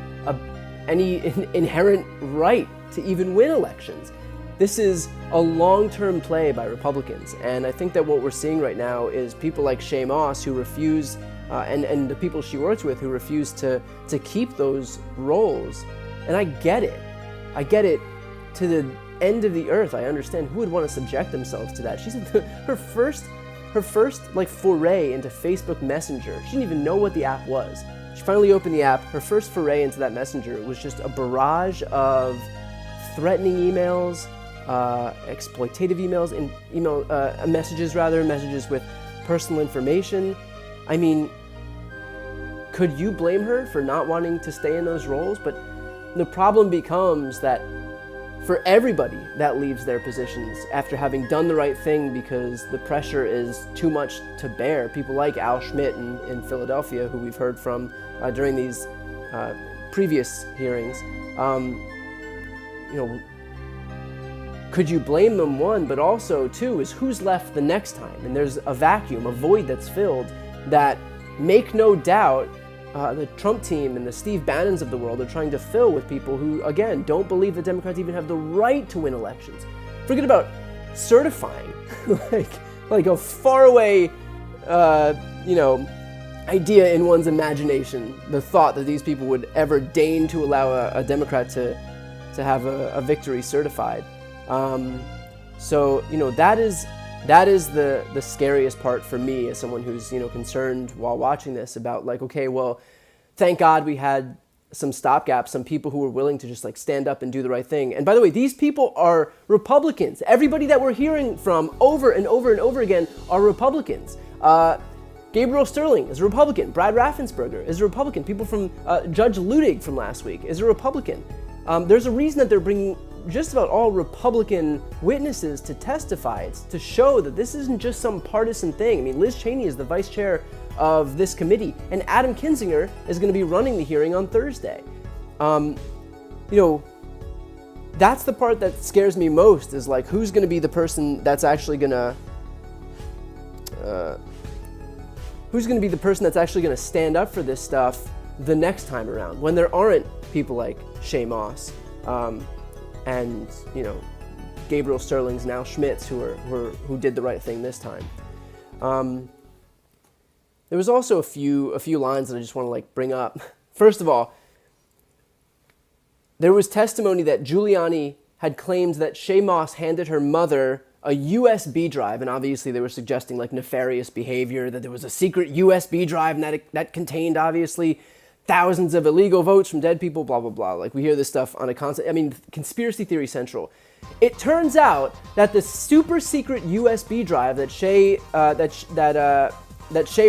inherent right to even win elections. This is a long-term play by Republicans, and I think that what we're seeing right now is people like Shay Moss who refuse, and the people she works with who refuse to keep those roles. And I get it to the end of the earth. I understand who would want to subject themselves to that. She's her first foray into Facebook Messenger. She didn't even know what the app was. She finally opened the app. Her first foray into that messenger was just a barrage of threatening emails, exploitative emails, and messages with personal information. I mean, could you blame her for not wanting to stay in those roles? But the problem becomes that for everybody that leaves their positions after having done the right thing because the pressure is too much to bear, people like Al Schmidt in Philadelphia, who we've heard from during these previous hearings, could you blame them? One, but also two, is who's left the next time? And there's a vacuum, a void that's filled that, make no doubt, the Trump team and the Steve Bannons of the world are trying to fill with people who, again, don't believe the Democrats even have the right to win elections. Forget about certifying, like a faraway, idea in one's imagination, the thought that these people would ever deign to allow a Democrat to have a victory certified. So that is the scariest part for me as someone who's concerned while watching this about, like, okay, well, thank God we had some stopgaps, some people who were willing to just stand up and do the right thing. And by the way, these people are Republicans. Everybody that we're hearing from over and over and over again are Republicans. Gabriel Sterling is a Republican. Brad Raffensperger is a Republican. People from Judge Ludig from last week is a Republican. There's a reason that they're bringing just about all Republican witnesses to testify. It's to show that this isn't just some partisan thing. I mean, Liz Cheney is the vice chair of this committee, and Adam Kinzinger is going to be running the hearing on Thursday. That's the part that scares me most, is like, who's going to be the person that's actually going to stand up for this stuff the next time around, when there aren't people like Shea Moss and Gabriel Sterling's, now Schmitz, who did the right thing this time. There was also a few lines that I just want to bring up. First of all, there was testimony that Giuliani had claimed that Shea Moss handed her mother a USB drive, and obviously they were suggesting nefarious behavior, that there was a secret USB drive and that contained obviously thousands of illegal votes from dead people, blah, blah, blah. We hear this stuff on a constant, conspiracy theory central. It turns out that the super secret USB drive that Shea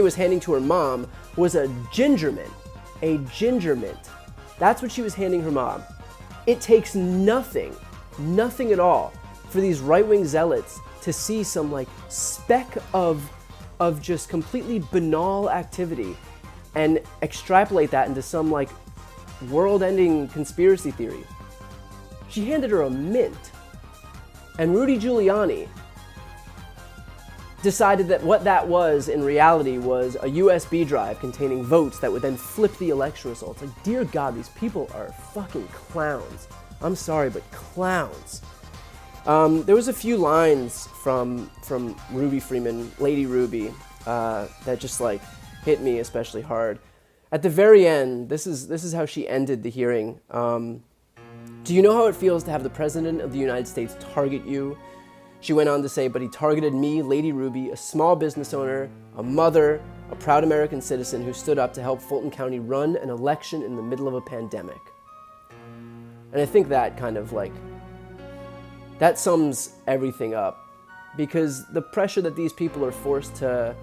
was handing to her mom was a ginger mint. A ginger mint. That's what she was handing her mom. It takes nothing at all for these right-wing zealots to see some speck of just completely banal activity and extrapolate that into some world-ending conspiracy theory. She handed her a mint, and Rudy Giuliani decided that what that was in reality was a USB drive containing votes that would then flip the election results. Dear God, these people are fucking clowns. I'm sorry, but clowns. There was a few lines from Ruby Freeman, Lady Ruby, that just hit me especially hard. At the very end, this is how she ended the hearing. Do you know how it feels to have the President of the United States target you? She went on to say, but he targeted me, Lady Ruby, a small business owner, a mother, a proud American citizen who stood up to help Fulton County run an election in the middle of a pandemic. And I think that kind of that sums everything up, because the pressure that these people are forced to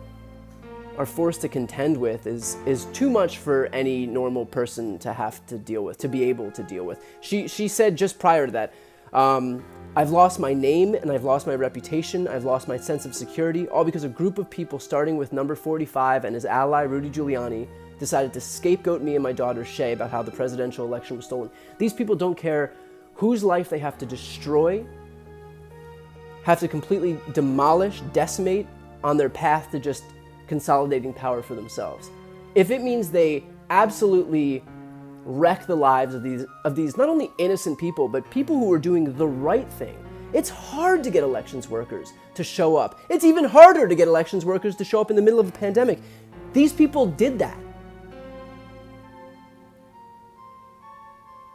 contend with is too much for any normal person to have to deal with, to be able to deal with. She said just prior to that, I've lost my name and I've lost my reputation, I've lost my sense of security, all because a group of people starting with number 45 and his ally Rudy Giuliani decided to scapegoat me and my daughter Shea about how the presidential election was stolen. These people don't care whose life they have to destroy, have to completely demolish, decimate on their path to just consolidating power for themselves. If it means they absolutely wreck the lives of these not only innocent people, but people who are doing the right thing. It's hard to get elections workers to show up. It's even harder to get elections workers to show up in the middle of a pandemic. These people did that.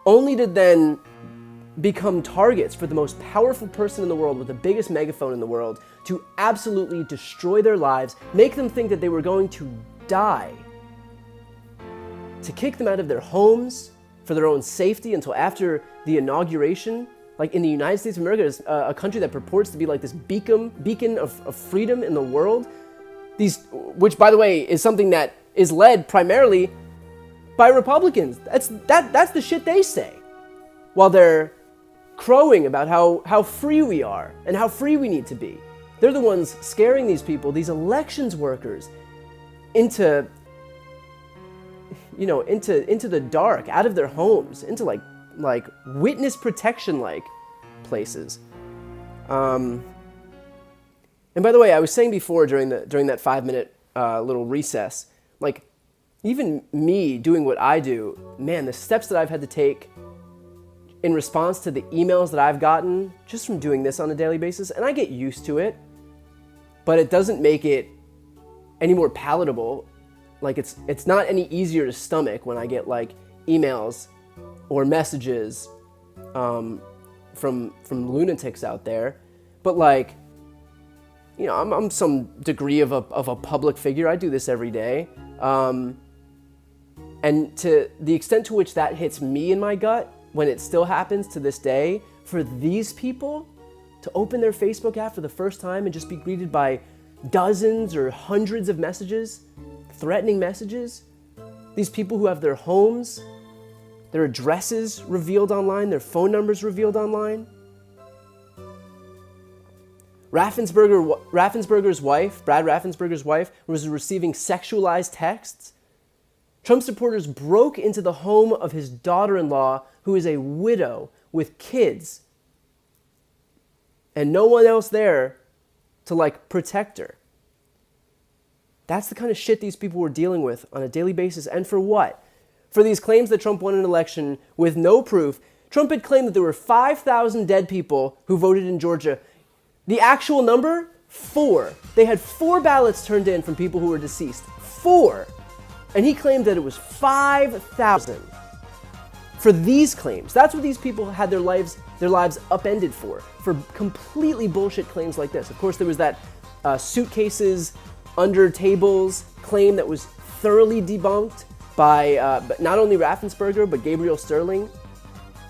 Only to then become targets for the most powerful person in the world with the biggest megaphone in the world to absolutely destroy their lives, make them think that they were going to die, to kick them out of their homes for their own safety until after the inauguration. In the United States of America, a country that purports to be this beacon of freedom in the world, which by the way is something that is led primarily by Republicans. That's the shit they say, while they're crowing about how free we are and how free we need to be. They're the ones scaring these people, these elections workers, into into the dark, out of their homes, into like witness protection like places. And by the way, I was saying before during that 5-minute little recess, like even me doing what I do, man, the steps that I've had to take in response to the emails that I've gotten just from doing this on a daily basis, and I get used to it, but it doesn't make it any more palatable. Like it's not any easier to stomach when I get like emails or messages from lunatics out there. But like, I'm some degree of a public figure. I do this every day. And to the extent to which that hits me in my gut, when it still happens to this day, for these people to open their Facebook app for the first time and just be greeted by dozens or hundreds of messages, threatening messages, these people who have their homes, their addresses revealed online, their phone numbers revealed online. Brad Raffensperger's wife, was receiving sexualized texts. Trump supporters broke into the home of his daughter-in-law, who is a widow with kids, and no one else there to like protect her. That's the kind of shit these people were dealing with on a daily basis. And for what? For these claims that Trump won an election with no proof. Trump had claimed that there were 5,000 dead people who voted in Georgia. The actual number? 4. They had 4 ballots turned in from people who were deceased. 4. And he claimed that it was 5,000. For these claims, that's what these people had their lives upended for completely bullshit claims like this. Of course, there was that suitcases under tables claim that was thoroughly debunked by not only Raffensperger, but Gabriel Sterling.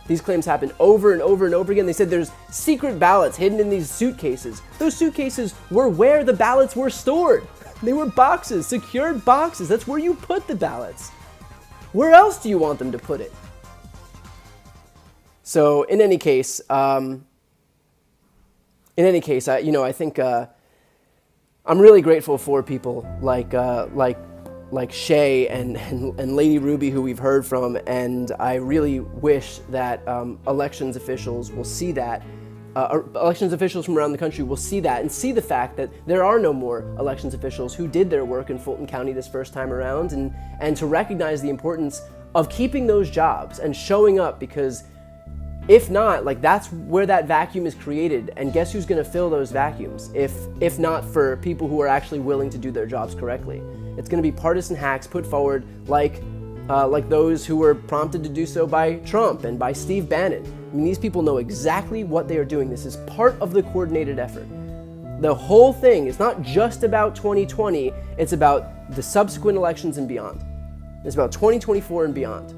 These claims happened over and over and over again. They said there's secret ballots hidden in these suitcases. Those suitcases were where the ballots were stored. They were boxes, secured boxes. That's where you put the ballots. Where else do you want them to put it? So in any case, I think I'm really grateful for people like Shay and Lady Ruby, who we've heard from, and I really wish that elections officials will see that. Elections officials from around the country will see that and see the fact that there are no more elections officials who did their work in Fulton County this first time around, and to recognize the importance of keeping those jobs and showing up, because if not, like, that's where that vacuum is created, and guess who's going to fill those vacuums if not for people who are actually willing to do their jobs correctly? It's going to be partisan hacks put forward like those who were prompted to do so by Trump and by Steve Bannon. I mean, these people know exactly what they are doing. This is part of the coordinated effort. The whole thing is not just about 2020, it's about the subsequent elections and beyond. It's about 2024 and beyond.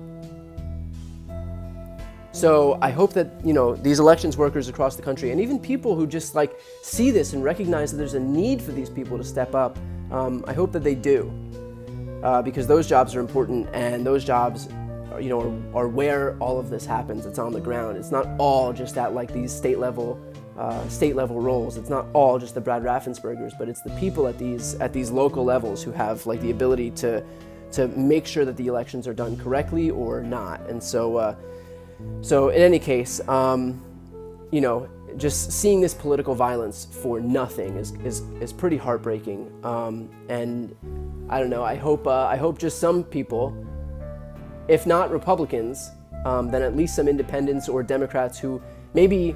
So I hope that, these elections workers across the country, and even people who just see this and recognize that there's a need for these people to step up, I hope that they do. Because those jobs are important, and those jobs are where all of this happens. It's on the ground. It's not all just at these state level roles. It's not all just the Brad Raffenspergers, but it's the people at these local levels who have the ability to make sure that the elections are done correctly or not. And so in any case, just seeing this political violence for nothing is pretty heartbreaking. And I don't know. I hope just some people, if not Republicans, then at least some independents or Democrats who maybe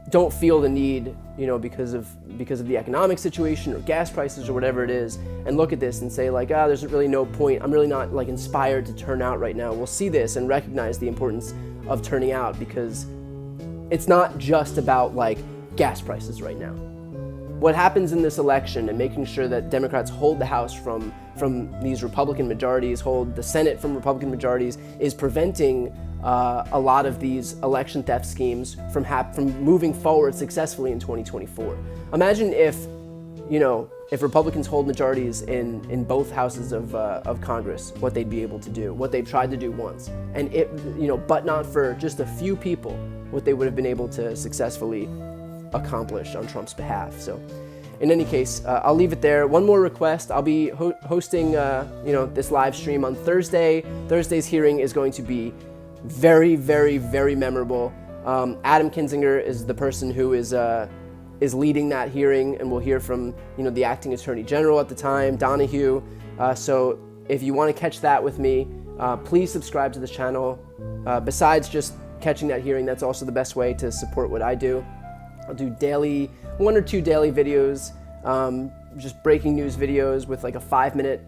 don't feel the need, because of the economic situation or gas prices or whatever it is, and look at this and say there's really no point. I'm really not inspired to turn out right now. We'll see this and recognize the importance of turning out, because it's not just about gas prices right now. What happens in this election and making sure that Democrats hold the House from these Republican majorities, hold the Senate from Republican majorities, is preventing a lot of these election theft schemes from moving forward successfully in 2024. Imagine if Republicans hold majorities in both houses of Congress, what they'd be able to do, what they've tried to do once, and but not for just a few people, what they would have been able to successfully accomplish on Trump's behalf. So in any case, I'll leave it there. One more request. I'll be hosting this live stream on Thursday. Thursday's hearing is going to be very, very, very memorable. Adam Kinzinger is the person who is leading that hearing, and we'll hear from the acting attorney general at the time, Donahue. So if you want to catch that with me, please subscribe to this channel. Besides just catching that hearing, that's also the best way to support what I do. I'll do 1 or 2 daily videos, just breaking news videos with like a 5-minute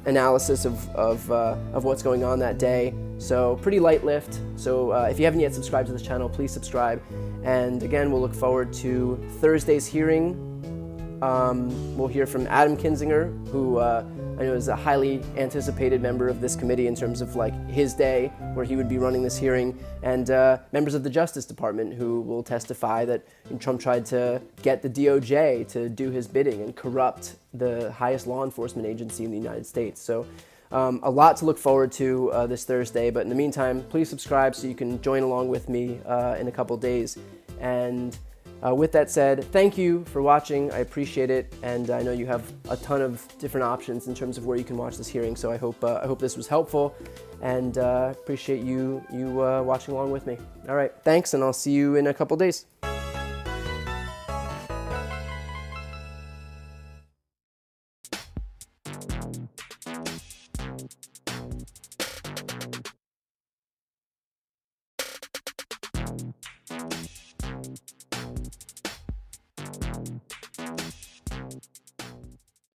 analysis of what's going on that day. So pretty light lift. So if you haven't yet subscribed to this channel, please subscribe. And again, we'll look forward to Thursday's hearing. We'll hear from Adam Kinzinger, who I know is a highly anticipated member of this committee in terms of like his day where he would be running this hearing, and members of the Justice Department who will testify that Trump tried to get the DOJ to do his bidding and corrupt the highest law enforcement agency in the United States. So a lot to look forward to this Thursday, but in the meantime, please subscribe so you can join along with me in a couple days. And with that said, thank you for watching. I appreciate it, and I know you have a ton of different options in terms of where you can watch this hearing. So I hope this was helpful, and appreciate you watching along with me. All right, thanks, and I'll see you in a couple days.